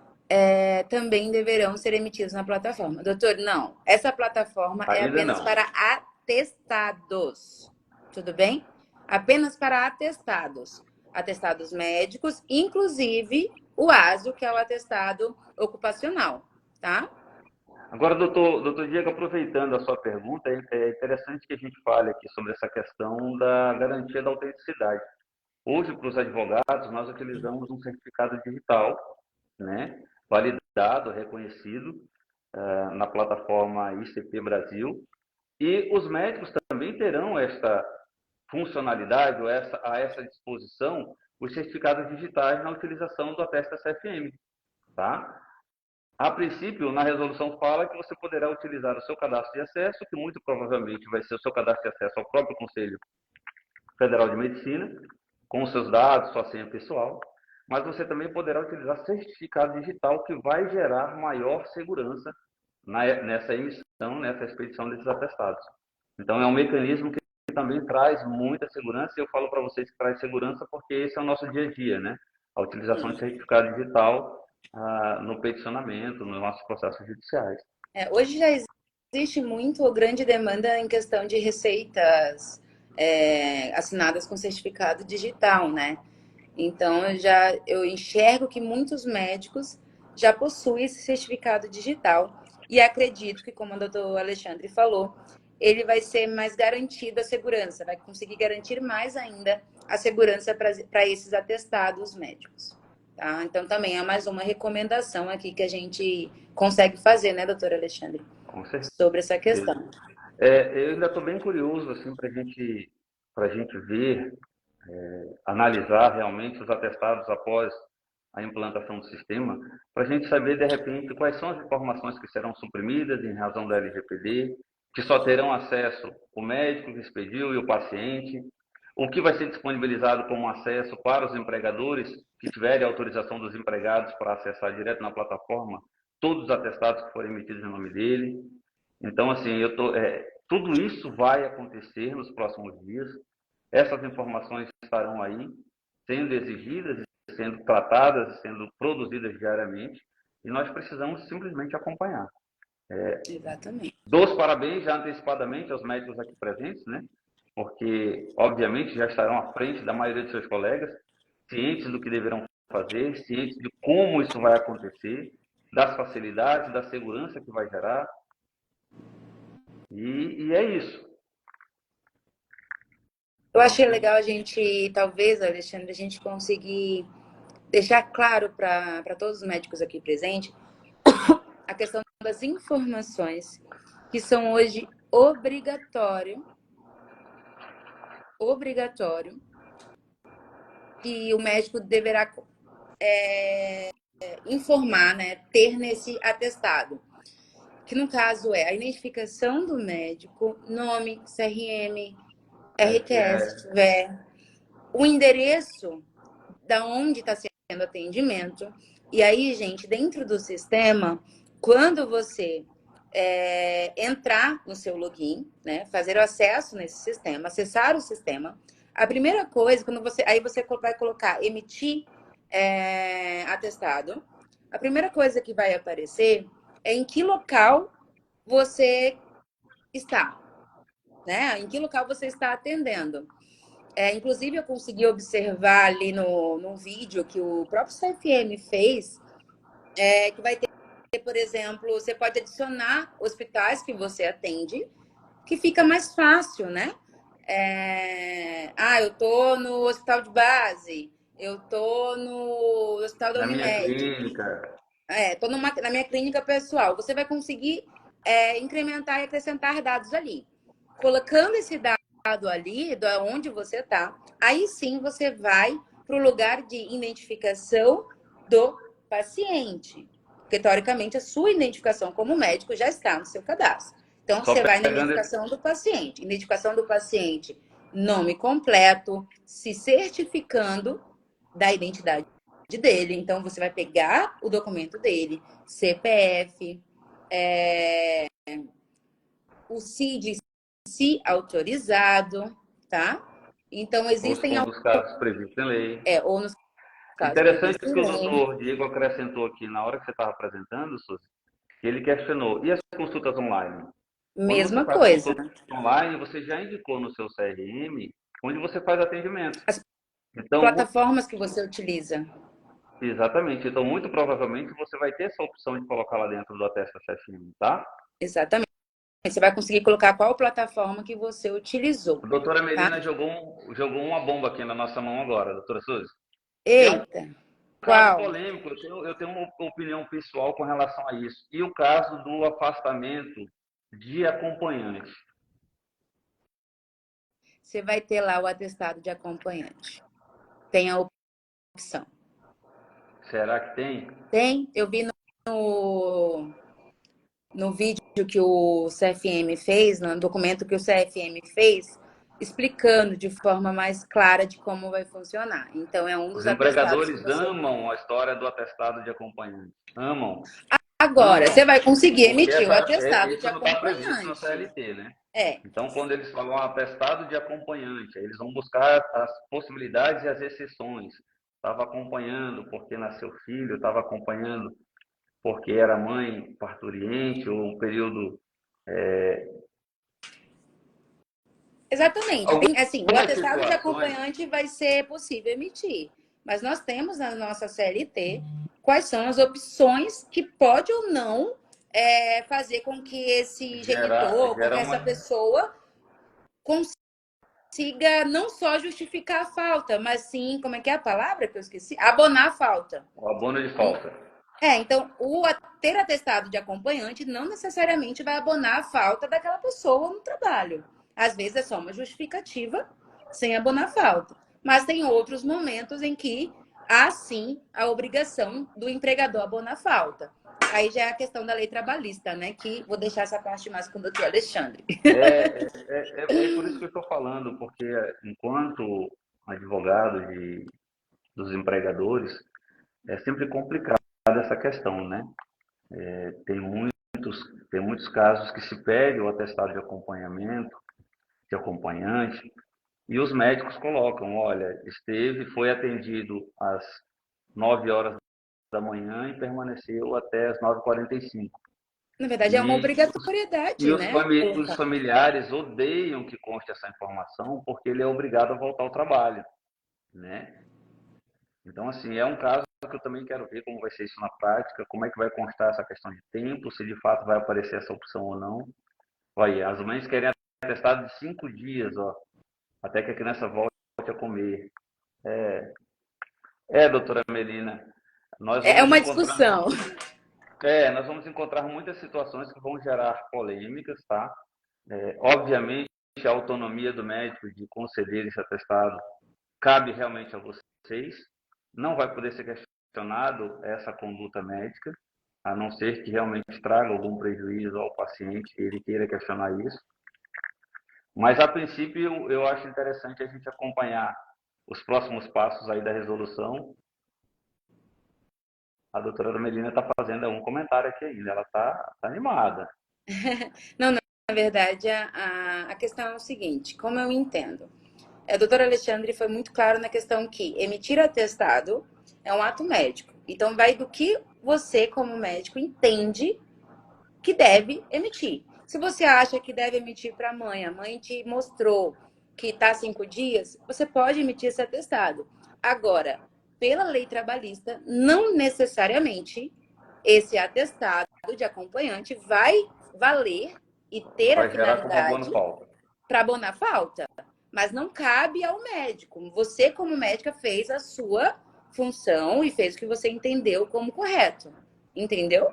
S2: também deverão ser emitidos na plataforma. Doutor, não. Essa plataforma é
S1: Ainda
S2: apenas
S1: não.
S2: para atestados. Tudo bem? Apenas para atestados. Atestados médicos, inclusive o ASO, que é o atestado ocupacional, tá?
S1: Agora, doutor Diego, aproveitando a sua pergunta, é interessante que a gente fale aqui sobre essa questão da garantia da autenticidade. Hoje, para os advogados, nós utilizamos um certificado digital, né, validado, reconhecido, na plataforma ICP Brasil, e os médicos também terão esta funcionalidade ou a essa disposição os certificados digitais na utilização do Atesta CFM, tá? A princípio, na resolução fala que você poderá utilizar o seu cadastro de acesso, que muito provavelmente vai ser o seu cadastro de acesso ao próprio Conselho Federal de Medicina, com os seus dados, sua senha pessoal, mas você também poderá utilizar certificado digital que vai gerar maior segurança nessa emissão, nessa expedição desses atestados. Então, é um mecanismo que também traz muita segurança, e eu falo para vocês que traz segurança porque esse é o nosso dia a dia, né? A utilização de certificado digital no peticionamento, nos nossos processos judiciais.
S2: Hoje já existe muito grande demanda em questão de receitas assinadas com certificado digital, né? Então, eu enxergo que muitos médicos já possuem esse certificado digital e acredito que, como o doutor Alexandre falou, ele vai ser mais garantido a segurança, vai conseguir garantir mais ainda a segurança para esses atestados médicos. Tá? Então, também é mais uma recomendação aqui que a gente consegue fazer, né, doutor Alexandre,
S1: Com certeza.
S2: sobre essa questão.
S1: Eu ainda estou bem curioso assim, para a gente ver, analisar realmente os atestados após a implantação do sistema, para a gente saber, de repente, quais são as informações que serão suprimidas em razão da LGPD, que só terão acesso o médico que expediu e o paciente, o que vai ser disponibilizado como acesso para os empregadores que tiverem autorização dos empregados para acessar direto na plataforma todos os atestados que forem emitidos em nome dele. Então, assim, tudo isso vai acontecer nos próximos dias. Essas informações estarão aí, sendo exigidas, sendo tratadas, sendo produzidas diariamente, e nós precisamos simplesmente acompanhar.
S2: Exatamente.
S1: Dou os parabéns já antecipadamente aos médicos aqui presentes, né? Porque, obviamente, já estarão à frente da maioria dos seus colegas, cientes do que deverão fazer, cientes de como isso vai acontecer, das facilidades, da segurança que vai gerar. E é isso.
S2: Eu achei legal a gente, talvez, Alexandre, a gente conseguir deixar claro para todos os médicos aqui presentes a questão das informações que são hoje obrigatório, que o médico deverá informar, né, ter nesse atestado. Que no caso é a identificação do médico, nome, CRM, RTS, se tiver, o endereço da onde está sendo atendimento. E aí, gente, dentro do sistema, quando você entrar no seu login, né, fazer o acesso nesse sistema, acessar o sistema, a primeira coisa, aí você vai colocar emitir atestado, a primeira coisa que vai aparecer é em que local você está, né? Em que local você está atendendo. Inclusive, eu consegui observar ali no vídeo que o próprio CFM fez, que vai ter, por exemplo, você pode adicionar hospitais que você atende, que fica mais fácil, né? Eu tô no hospital de base, eu tô no hospital da
S1: Na minha
S2: Unimed,
S1: clínica.
S2: tô na minha clínica pessoal. Você vai conseguir incrementar e acrescentar dados ali. Colocando esse dado ali, de onde você está, aí sim você vai para o lugar de identificação do paciente. Porque, teoricamente, a sua identificação como médico já está no seu cadastro. Então,
S1: Só
S2: você vai na
S1: pegando esse...
S2: identificação do paciente. Identificação do paciente, nome completo, se certificando da identidade dele. Então, você vai pegar o documento dele, CPF, o CID, se autorizado, tá? Então,
S1: Ou se
S2: existem
S1: for um dos casos previstos em lei.
S2: ou nos casos
S1: Interessante
S2: previstos em
S1: que o
S2: lei,
S1: doutor Diego acrescentou aqui na hora que você estava apresentando, Suzy, que ele questionou. E as consultas online? Quando você
S2: mesma
S1: faz
S2: coisa.
S1: consulta online, você já indicou no seu CRM onde você faz atendimento.
S2: As
S1: Então,
S2: plataformas que você utiliza.
S1: exatamente. Então, muito provavelmente você vai ter essa opção de colocar lá dentro do Atesta CFM, tá?
S2: Exatamente. Você vai conseguir colocar qual plataforma que você utilizou,
S1: A doutora
S2: tá?
S1: Melina jogou uma bomba aqui na nossa mão agora, doutora Suzy. É um
S2: Eita,
S1: caso
S2: qual?
S1: polêmico, eu tenho uma opinião pessoal com relação a isso. E o caso do afastamento de acompanhante.
S2: Você vai ter lá o atestado de acompanhante. Tem a opção.
S1: Será que tem?
S2: Tem? Eu vi no vídeo que o CFM fez, no documento que o CFM fez, explicando de forma mais clara de como vai funcionar. Então, é um
S1: Os
S2: dos atestados que
S1: empregadores
S2: você.
S1: amam a história do atestado de acompanhante. Amam.
S2: Agora,
S1: Amam.
S2: você vai conseguir
S1: Porque
S2: emitir o atestado de
S1: isso não está previsto na
S2: acompanhante.
S1: CLT, né?
S2: É,
S1: Então, quando eles falam atestado de acompanhante, eles vão buscar as possibilidades e as exceções. Estava acompanhando porque nasceu filho, estava acompanhando porque era mãe parturiente ou um período
S2: Exatamente. Tem, assim, o
S1: Algumas
S2: atestado de
S1: situações,
S2: acompanhante vai ser possível emitir, mas nós temos na nossa CLT quais são as opções que pode ou não fazer com que esse genitor, com que
S1: gera
S2: essa
S1: uma,
S2: pessoa consiga não só justificar a falta, mas sim, como é que é a palavra que eu esqueci? Abonar a falta.
S1: o abono de falta.
S2: Então, ter atestado de acompanhante não necessariamente vai abonar a falta daquela pessoa no trabalho. Às vezes é só uma justificativa sem abonar a falta. Mas tem outros momentos em que há sim a obrigação do empregador abonar a falta. Aí já é a questão da lei trabalhista, né? Que vou deixar essa parte mais com o doutor Alexandre.
S1: É por isso que eu estou falando, porque enquanto advogado dos empregadores, é sempre complicado essa questão, né? Tem muitos casos que se pede o atestado de acompanhamento, de acompanhante, e os médicos colocam, olha, foi atendido às 9 horas da manhã e permaneceu até as 9h45.
S2: Na verdade, é uma
S1: E,
S2: obrigatoriedade, né?
S1: os familiares odeiam que conste essa informação porque ele é obrigado a voltar ao trabalho, né? Então, assim, é um caso que eu também quero ver como vai ser isso na prática, como é que vai constar essa questão de tempo, se de fato vai aparecer essa opção ou não. Olha, as mães querem atestado de 5 dias, ó, até que a criança volte a comer. Doutora Melina, nós
S2: É
S1: vamos
S2: uma
S1: encontrar,
S2: discussão.
S1: nós vamos encontrar muitas situações que vão gerar polêmicas, tá? Obviamente, a autonomia do médico de conceder esse atestado cabe realmente a vocês. Não vai poder ser questionado essa conduta médica, a não ser que realmente traga algum prejuízo ao paciente e ele queira questionar isso. Mas, a princípio, eu acho interessante a gente acompanhar os próximos passos aí da resolução. A doutora Melina está fazendo um comentário aqui ainda, ela está animada.
S2: Não, na verdade, a questão é o seguinte, como eu entendo. O doutor Alexandre foi muito claro na questão que emitir atestado é um ato médico. Então, vai do que você, como médico, entende que deve emitir. Se você acha que deve emitir para a mãe te mostrou que está 5 dias, você pode emitir esse atestado. Agora, pela lei trabalhista, não necessariamente esse atestado de acompanhante vai valer e ter a
S1: Vai gerar como abono
S2: finalidade
S1: falta.
S2: para abonar falta. Mas não cabe ao médico. Você, como médica, fez a sua função e fez o que você entendeu como correto. Entendeu?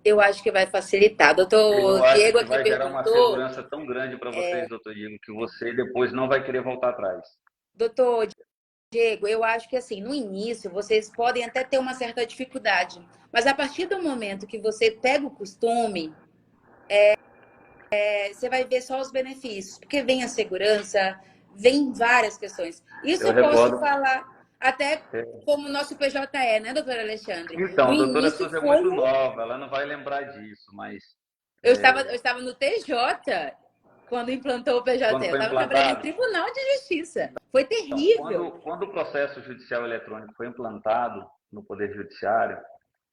S2: Eu acho que vai facilitar.
S1: Eu
S2: Doutor
S1: acho
S2: Diego
S1: que
S2: aqui
S1: vai gerar uma
S2: perguntou.
S1: segurança tão grande para vocês, doutor Diego, que você depois não vai querer voltar atrás.
S2: Doutor Diego, eu acho que assim, no início, vocês podem até ter uma certa dificuldade. Mas a partir do momento que você pega o costume, você vai ver só os benefícios. Porque vem a segurança, vem várias questões. Isso
S1: Eu
S2: eu posso
S1: recordo.
S2: falar até como nosso PJE, né, doutor Alexandre?
S1: Então,
S2: No
S1: a doutora
S2: início
S1: Suzy é
S2: foi
S1: muito
S2: um.
S1: nova, ela não vai lembrar disso, mas
S2: Eu estava no TJ quando implantou o PJE.
S1: quando
S2: Eu
S1: foi
S2: estava trabalhando em
S1: implantado,
S2: Tribunal de Justiça. Foi
S1: então,
S2: terrível.
S1: quando o processo judicial eletrônico foi implantado no Poder Judiciário,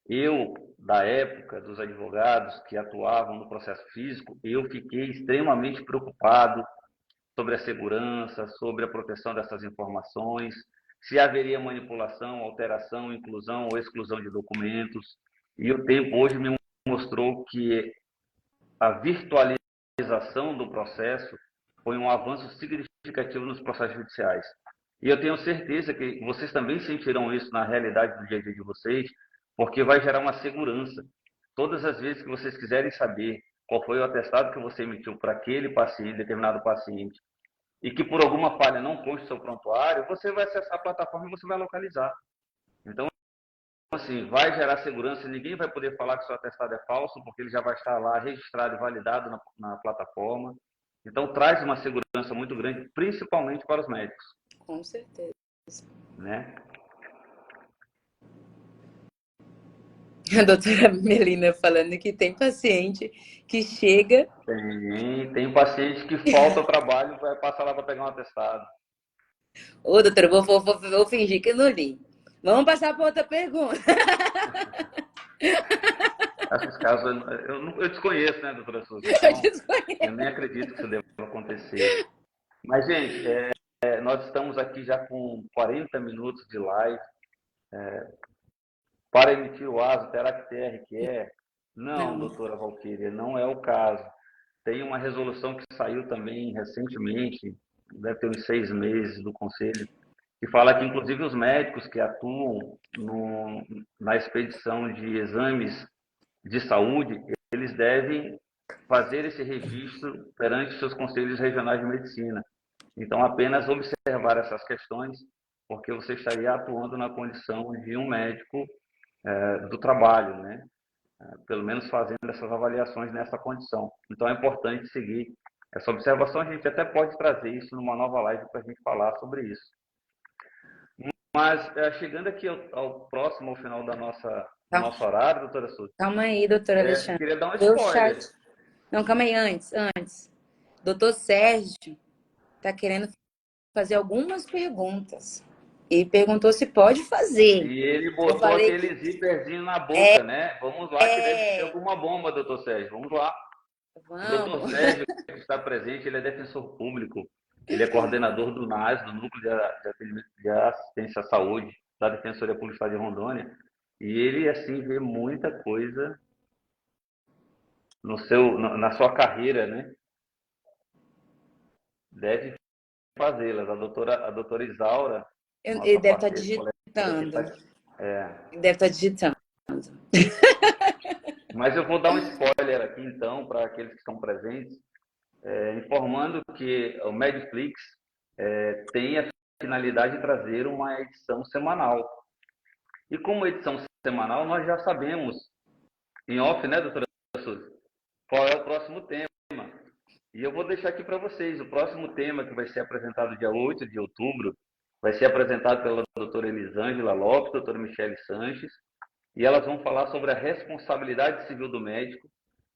S1: eu, da época dos advogados que atuavam no processo físico, eu fiquei extremamente preocupado sobre a segurança, sobre a proteção dessas informações, se haveria manipulação, alteração, inclusão ou exclusão de documentos. E o tempo hoje me mostrou que a virtualização do processo foi um avanço significativo nos processos judiciais. E eu tenho certeza que vocês também sentirão isso na realidade do dia a dia de vocês, porque vai gerar uma segurança. Todas as vezes que vocês quiserem saber qual foi o atestado que você emitiu para aquele paciente, determinado paciente, e que por alguma falha não conste seu prontuário, você vai acessar a plataforma e você vai localizar. Então, assim, vai gerar segurança, ninguém vai poder falar que seu atestado é falso, porque ele já vai estar lá registrado e validado na plataforma. Então, traz uma segurança muito grande, principalmente para os médicos.
S2: Com certeza.
S1: Né?
S2: A doutora Melina falando que tem paciente que chega.
S1: Tem paciente que falta ao trabalho e vai passar lá para pegar um atestado.
S2: Ô, doutora, vou fingir que não li. Vamos passar para outra pergunta.
S1: Esses casos eu desconheço, né, doutora Suzy?
S2: Eu
S1: Então, eu
S2: desconheço.
S1: nem acredito que isso deva acontecer. Mas, gente, nós estamos aqui já com 40 minutos de live. Para emitir o ASO, terá que ter RQE? Não,
S2: Não.
S1: doutora Valquíria, não é o caso. Tem uma resolução que saiu também recentemente, deve ter uns 6 meses, do Conselho, que fala que, inclusive, os médicos que atuam na expedição de exames de saúde, eles devem fazer esse registro perante seus conselhos regionais de medicina. Então, apenas observar essas questões, porque você estaria atuando na condição de um médico do trabalho, né? Pelo menos fazendo essas avaliações nessa condição. Então, é importante seguir essa observação. A gente até pode trazer isso numa nova live para a gente falar sobre isso. Mas, chegando aqui ao próximo, ao final do
S2: Calma,
S1: nosso horário, doutora Souza,
S2: calma aí, doutor Alexandre.
S1: queria dar um
S2: Meu
S1: spoiler.
S2: chat. Não, calma aí, antes. Doutor Sérgio está querendo fazer algumas perguntas. E perguntou se pode fazer.
S1: E ele
S2: Eu
S1: botou
S2: falei
S1: aquele
S2: que
S1: zíperzinho na boca, né? Vamos lá, que deve ser alguma bomba, doutor Sérgio. Vamos lá. O doutor
S2: vamos.
S1: Sérgio, que está presente, ele é defensor público. Ele é coordenador do NAS, do Núcleo de Assistência à Saúde, da Defensoria Pública do Estado de Rondônia. E ele, assim, vê muita coisa na sua carreira, né? Deve fazê-las. A doutora Isaura,
S2: Ele
S1: nossa
S2: deve estar
S1: parceira, colega que
S2: digitando.
S1: está.
S2: Ele deve estar digitando.
S1: Mas eu vou dar um spoiler aqui, então, para aqueles que estão presentes, informando que o Mediflix tem a finalidade de trazer uma edição semanal. E como edição semanal, nós já sabemos, em off, né, doutora Souza, qual é o próximo tema. E eu vou deixar aqui para vocês. O próximo tema, que vai ser apresentado dia 8 de outubro, vai ser apresentado pela doutora Elisângela Lopes, doutora Michele Sanches, e elas vão falar sobre a responsabilidade civil do médico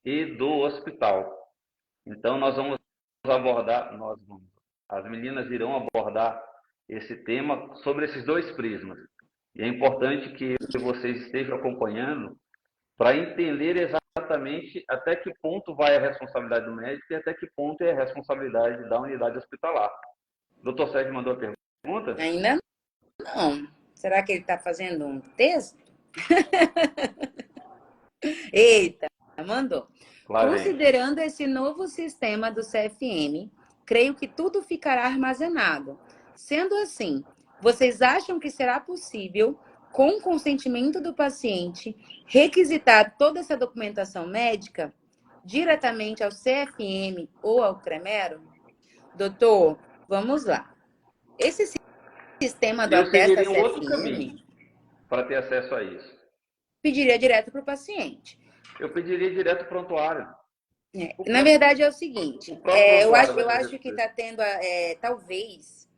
S1: e do hospital. Então, nós vamos abordar, as meninas irão abordar esse tema sobre esses dois prismas. E é importante que vocês estejam acompanhando para entender exatamente até que ponto vai a responsabilidade do médico e até que ponto é a responsabilidade da unidade hospitalar. O doutor Sérgio mandou a pergunta?
S2: Ainda não. Será que ele está fazendo um texto? Eita, mandou.
S1: Lá vem.
S2: Considerando esse novo sistema do CFM, creio que tudo ficará armazenado. Sendo assim, vocês acham que será possível, com o consentimento do paciente, requisitar toda essa documentação médica diretamente ao CFM ou ao CREMERO? Doutor, vamos lá. Esse sistema do
S1: Eu
S2: Atesta
S1: seguiria um outro caminho
S2: CFM
S1: para ter acesso a isso.
S2: pediria direto para o paciente.
S1: Eu pediria direto prontuário.
S2: Na verdade é o seguinte,
S1: O próprio prontuário vai
S2: eu
S1: trazer
S2: acho que
S1: tudo
S2: está
S1: isso.
S2: tendo, talvez,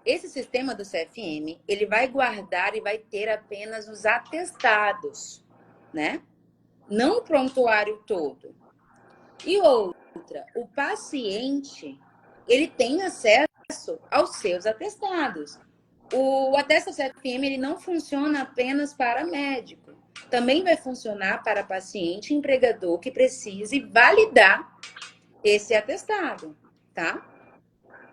S2: esse sistema do CFM, ele vai guardar e vai ter apenas os atestados, né? Não o prontuário todo. E outra, o paciente, ele tem acesso aos seus atestados. O Atesta CFM, ele não funciona apenas para médico. Também vai funcionar para paciente e empregador que precise validar esse atestado, tá?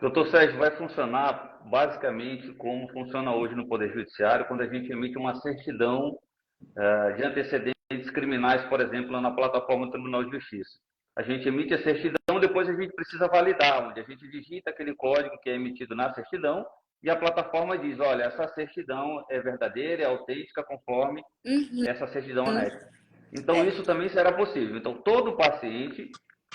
S1: Doutor Sérgio, vai funcionar basicamente como funciona hoje no Poder Judiciário, quando a gente emite uma certidão de antecedentes criminais, por exemplo, na plataforma do Tribunal de Justiça. A gente emite a certidão, depois a gente precisa validar, onde a gente digita aquele código que é emitido na certidão e a plataforma diz, olha, essa certidão é verdadeira, é autêntica, conforme essa certidão anexa. Então,
S2: É.
S1: isso também será possível. Então, todo paciente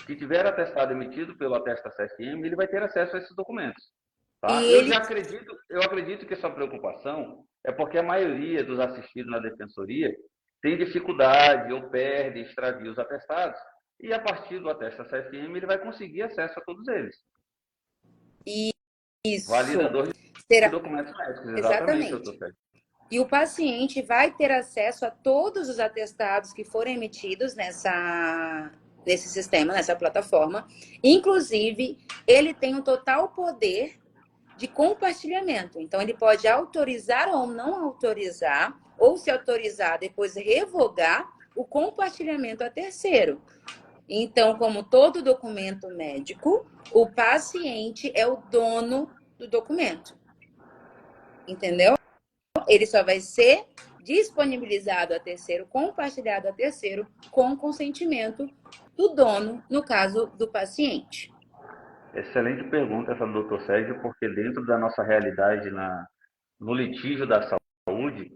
S1: que tiver atestado emitido pelo Atesta CFM, ele vai ter acesso a esses documentos. Tá?
S2: E
S1: Eu
S2: ele
S1: acredito que essa preocupação é porque a maioria dos assistidos na defensoria tem dificuldade ou perde, extravia os atestados, e a partir do Atesta CFM ele vai conseguir acesso a todos eles.
S2: isso
S1: Validador de
S2: será
S1: documentos médicos, exatamente,
S2: exatamente.
S1: doutor Sérgio.
S2: E o paciente vai ter acesso a todos os atestados que forem emitidos nesse sistema, nessa plataforma. Inclusive, ele tem um total poder de compartilhamento. Então, ele pode autorizar ou não autorizar, ou se autorizar, depois revogar o compartilhamento a terceiro. Então, como todo documento médico, o paciente é o dono do documento. Entendeu? Ele só vai ser disponibilizado a terceiro, compartilhado a terceiro, com consentimento do dono, no caso do paciente.
S1: Excelente pergunta essa do doutor Sérgio, porque dentro da nossa realidade no litígio da saúde,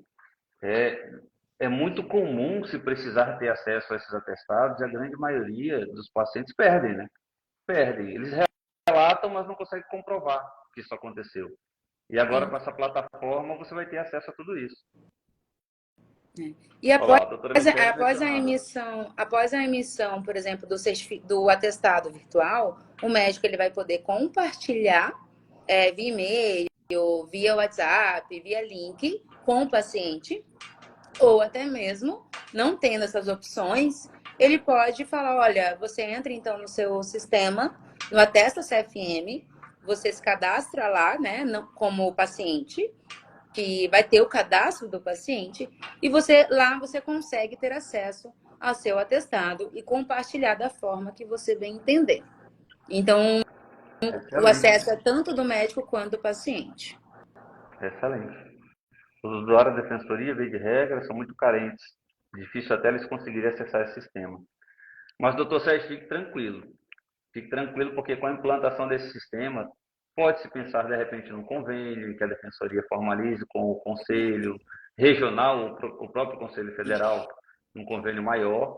S1: é muito comum se precisar ter acesso a esses atestados, e a grande maioria dos pacientes perdem, né? Perdem. Eles relatam, mas não conseguem comprovar que isso aconteceu. E agora,
S2: Sim.
S1: com essa plataforma, você vai ter acesso a tudo isso.
S2: E
S1: Olá, a doutora Michele
S2: após a emissão, por exemplo, do atestado virtual, o médico ele vai poder compartilhar via e-mail, via WhatsApp, via link com o paciente, ou até mesmo, não tendo essas opções, ele pode falar, olha, você entra então no seu sistema, no Atesta CFM, você se cadastra lá, né, como paciente, que vai ter o cadastro do paciente, e lá você consegue ter acesso ao seu atestado e compartilhar da forma que você bem entender. Então, o acesso é tanto do médico quanto do paciente.
S1: Excelente. Os usuários da defensoria, via de regra, são muito carentes. Difícil até eles conseguirem acessar esse sistema. Mas, doutor Sérgio, fique tranquilo. Fique tranquilo, porque com a implantação desse sistema, pode-se pensar, de repente, num convênio que a defensoria formalize com o conselho regional, o próprio Conselho Federal, um convênio maior,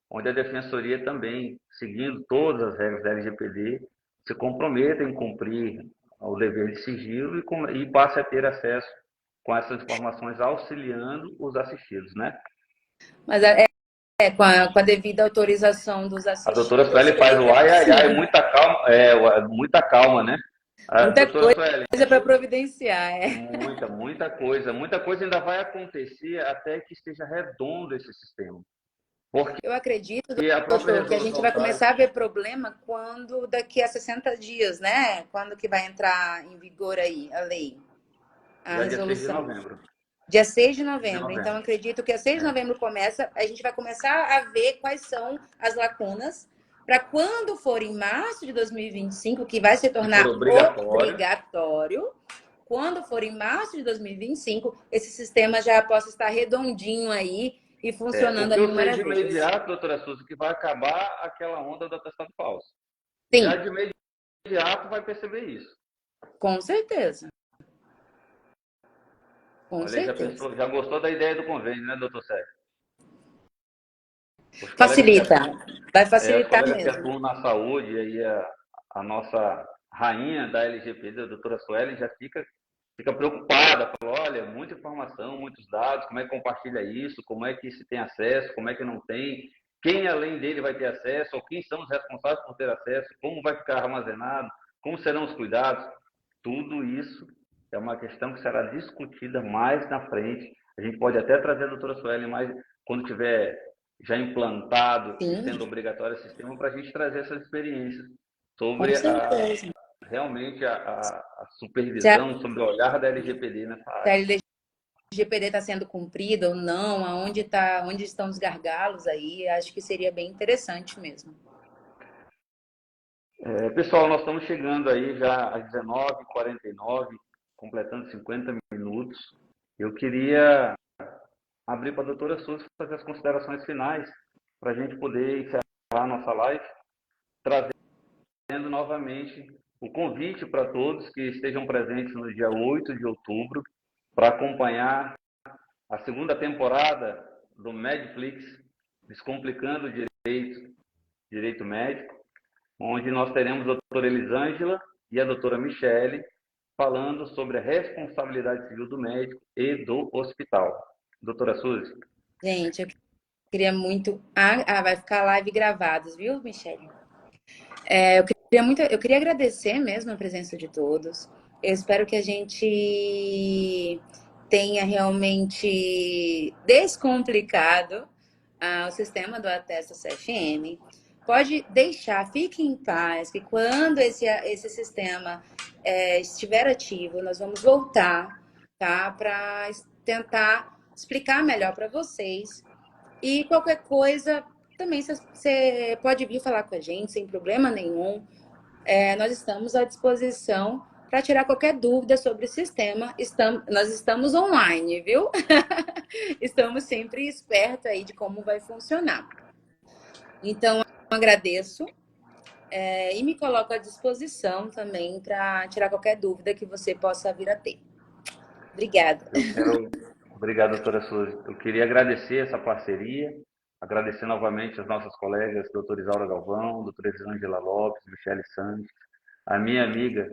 S1: onde a defensoria também, seguindo todas as regras da LGPD, se comprometa em cumprir o dever de sigilo e passe a ter acesso com essas informações, auxiliando os assistidos, né?
S2: Mas com a devida autorização dos
S1: A doutora
S2: assistidos,
S1: Sueli faz o ai, ai, ai,
S2: sim.
S1: muita calma, né? A
S2: Muita
S1: doutora Sueli,
S2: coisa para providenciar,
S1: muita coisa ainda vai acontecer até que esteja redondo esse sistema. Porque
S2: Eu acredito,
S1: a própria
S2: doutor, que a gente
S1: resolução
S2: vai
S1: traz,
S2: começar a ver problema quando daqui a 60 dias, né? Quando que vai entrar em vigor aí a lei, a
S1: já dia 6 de
S2: resolução.
S1: novembro.
S2: Dia 6 de novembro. Então, acredito que a 6 de novembro a gente vai começar a ver quais são as lacunas para quando for em março de 2025, que vai se tornar obrigatório, quando for em março de 2025, esse sistema já possa estar redondinho aí e funcionando
S1: o que
S2: a
S1: eu
S2: mil
S1: sei de
S2: maravilhas.
S1: imediato, doutora Suzy, que vai acabar aquela onda do atestado falso.
S2: Sim.
S1: Já de imediato vai perceber isso.
S2: Com certeza. Com
S1: Olha,
S2: certeza.
S1: já gostou da ideia do convênio, né, doutor Sérgio?
S2: Facilita. Vai
S1: Os
S2: facilitar
S1: colegas que
S2: mesmo.
S1: atuam na saúde, aí a nossa rainha da LGPD, a doutora Sueli, já fica preocupada, fala, olha, muita informação, muitos dados, como é que compartilha isso, como é que se tem acesso, como é que não tem, quem além dele vai ter acesso, ou quem são os responsáveis por ter acesso, como vai ficar armazenado, como serão os cuidados. Tudo isso é uma questão que será discutida mais na frente. A gente pode até trazer a doutora Sueli mais quando tiver já implantado e sendo obrigatório o sistema, para a gente trazer essas experiências sobre realmente a supervisão, sobre o olhar da LGPD nessa área.
S2: Se a LGPD está sendo cumprida ou não, onde estão os gargalos aí, acho que seria bem interessante mesmo.
S1: Pessoal, nós estamos chegando aí já às 19h49, completando 50 minutos. Eu queria abrir para a doutora Suzy fazer as considerações finais, para a gente poder encerrar a nossa live, trazendo novamente o convite para todos que estejam presentes no dia 8 de outubro para acompanhar a segunda temporada do Medflix, Descomplicando o Direito Médico, onde nós teremos a doutora Elisângela e a doutora Michele falando sobre a responsabilidade civil do médico e do hospital. Doutora Suzy.
S2: Gente, eu queria muito... vai ficar live gravados, viu, Michele? Eu queria agradecer mesmo a presença de todos. Eu espero que a gente tenha realmente descomplicado o sistema do Atesta CFM. Pode deixar, fique em paz, que quando esse sistema estiver ativo, nós vamos voltar, tá? Para tentar explicar melhor para vocês E qualquer coisa, também você pode vir falar com a gente sem problema nenhum. Nós estamos à disposição para tirar qualquer dúvida sobre o sistema. Nós estamos online, viu? Estamos sempre espertos aí de como vai funcionar. Então, eu agradeço e me coloco à disposição também para tirar qualquer dúvida que você possa vir a ter. Obrigada.
S1: Obrigado, doutora Suzy. Eu queria agradecer essa parceria, agradecer novamente as nossas colegas, doutora Isaura Galvão, doutora Elisângela Lopes, Michele Santos, a minha amiga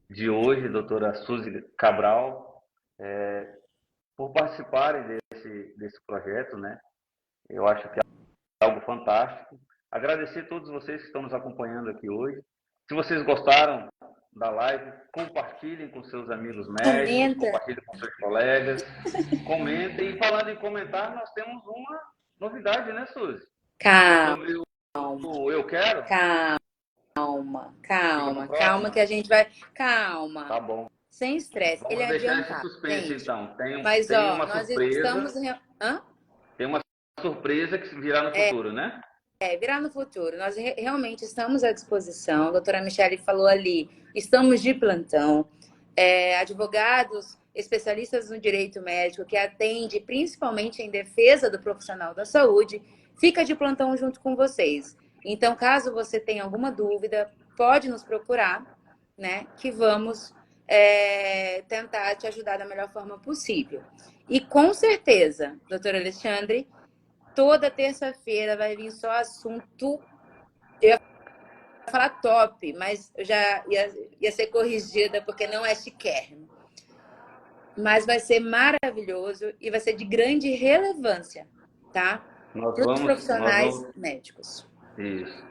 S1: de hoje, doutora Suzy Cabral, por participarem desse projeto, né? Eu acho que é algo fantástico. Agradecer a todos vocês que estão nos acompanhando aqui hoje. Se vocês gostaram da live, compartilhem com seus amigos médicos, compartilhem com seus colegas, comentem. E falando em comentar, nós temos uma novidade, né, Suzy?
S2: Calma.
S1: Eu quero?
S2: Calma que a gente vai... Calma.
S1: Tá bom.
S2: Sem estresse.
S1: Vamos
S2: Ele é
S1: deixar
S2: adiantado,
S1: esse suspense,
S2: gente.
S1: então.
S2: Mas,
S1: tem
S2: ó,
S1: uma
S2: nós
S1: surpresa.
S2: estamos...
S1: Tem uma surpresa que virá no futuro, né?
S2: Virar no futuro. Nós realmente estamos à disposição. A doutora Michele falou ali, estamos de plantão. Advogados, especialistas no direito médico, que atende principalmente em defesa do profissional da saúde, fica de plantão junto com vocês. Então, caso você tenha alguma dúvida, pode nos procurar, né? Que vamos tentar te ajudar da melhor forma possível. E com certeza, doutor Alexandre, toda terça-feira vai vir só assunto... Eu ia falar top, mas eu já ia ser corrigida, porque não é chiquérrimo. Mas vai ser maravilhoso e vai ser de grande relevância, tá? Para os profissionais médicos.
S1: Isso.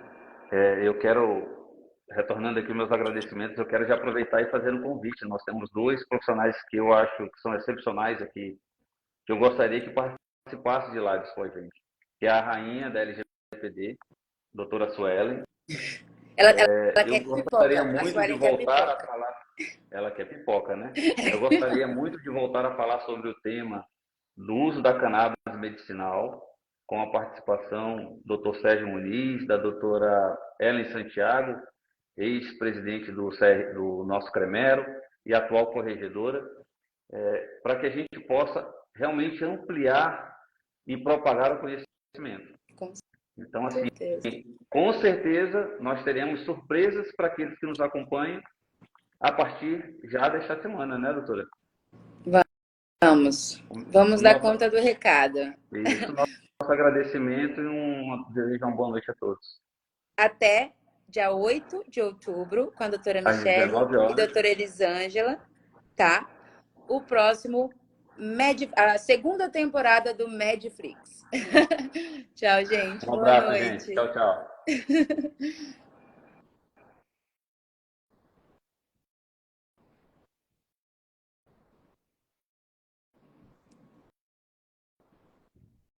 S1: Eu quero, retornando aqui meus agradecimentos, eu quero já aproveitar e fazer um convite. Nós temos 2 profissionais que eu acho que são excepcionais aqui, que eu gostaria que participassem de lives com a gente, que é a rainha da LGPD, doutora Suelen.
S2: Ela quer pipoca.
S1: Muito de voltar a falar. Ela quer pipoca, né? Eu gostaria muito de voltar a falar sobre o tema do uso da cannabis medicinal, com a participação do Dr. Sérgio Muniz, da doutora Ellen Santiago, ex-presidente do nosso CREMERO e atual corregedora, para que a gente possa realmente ampliar e propagar o conhecimento. Então, assim, com certeza, nós teremos surpresas para aqueles que nos acompanham a partir já desta semana, né, doutora?
S2: Vamos dar conta do recado.
S1: Isso, nosso agradecimento e desejo uma boa noite a todos.
S2: Até dia 8 de outubro, com a doutora Michele e a doutora Elisângela, tá? O próximo, a segunda temporada do Medflix. Tchau, gente.
S1: Um abraço, gente. Tchau, tchau.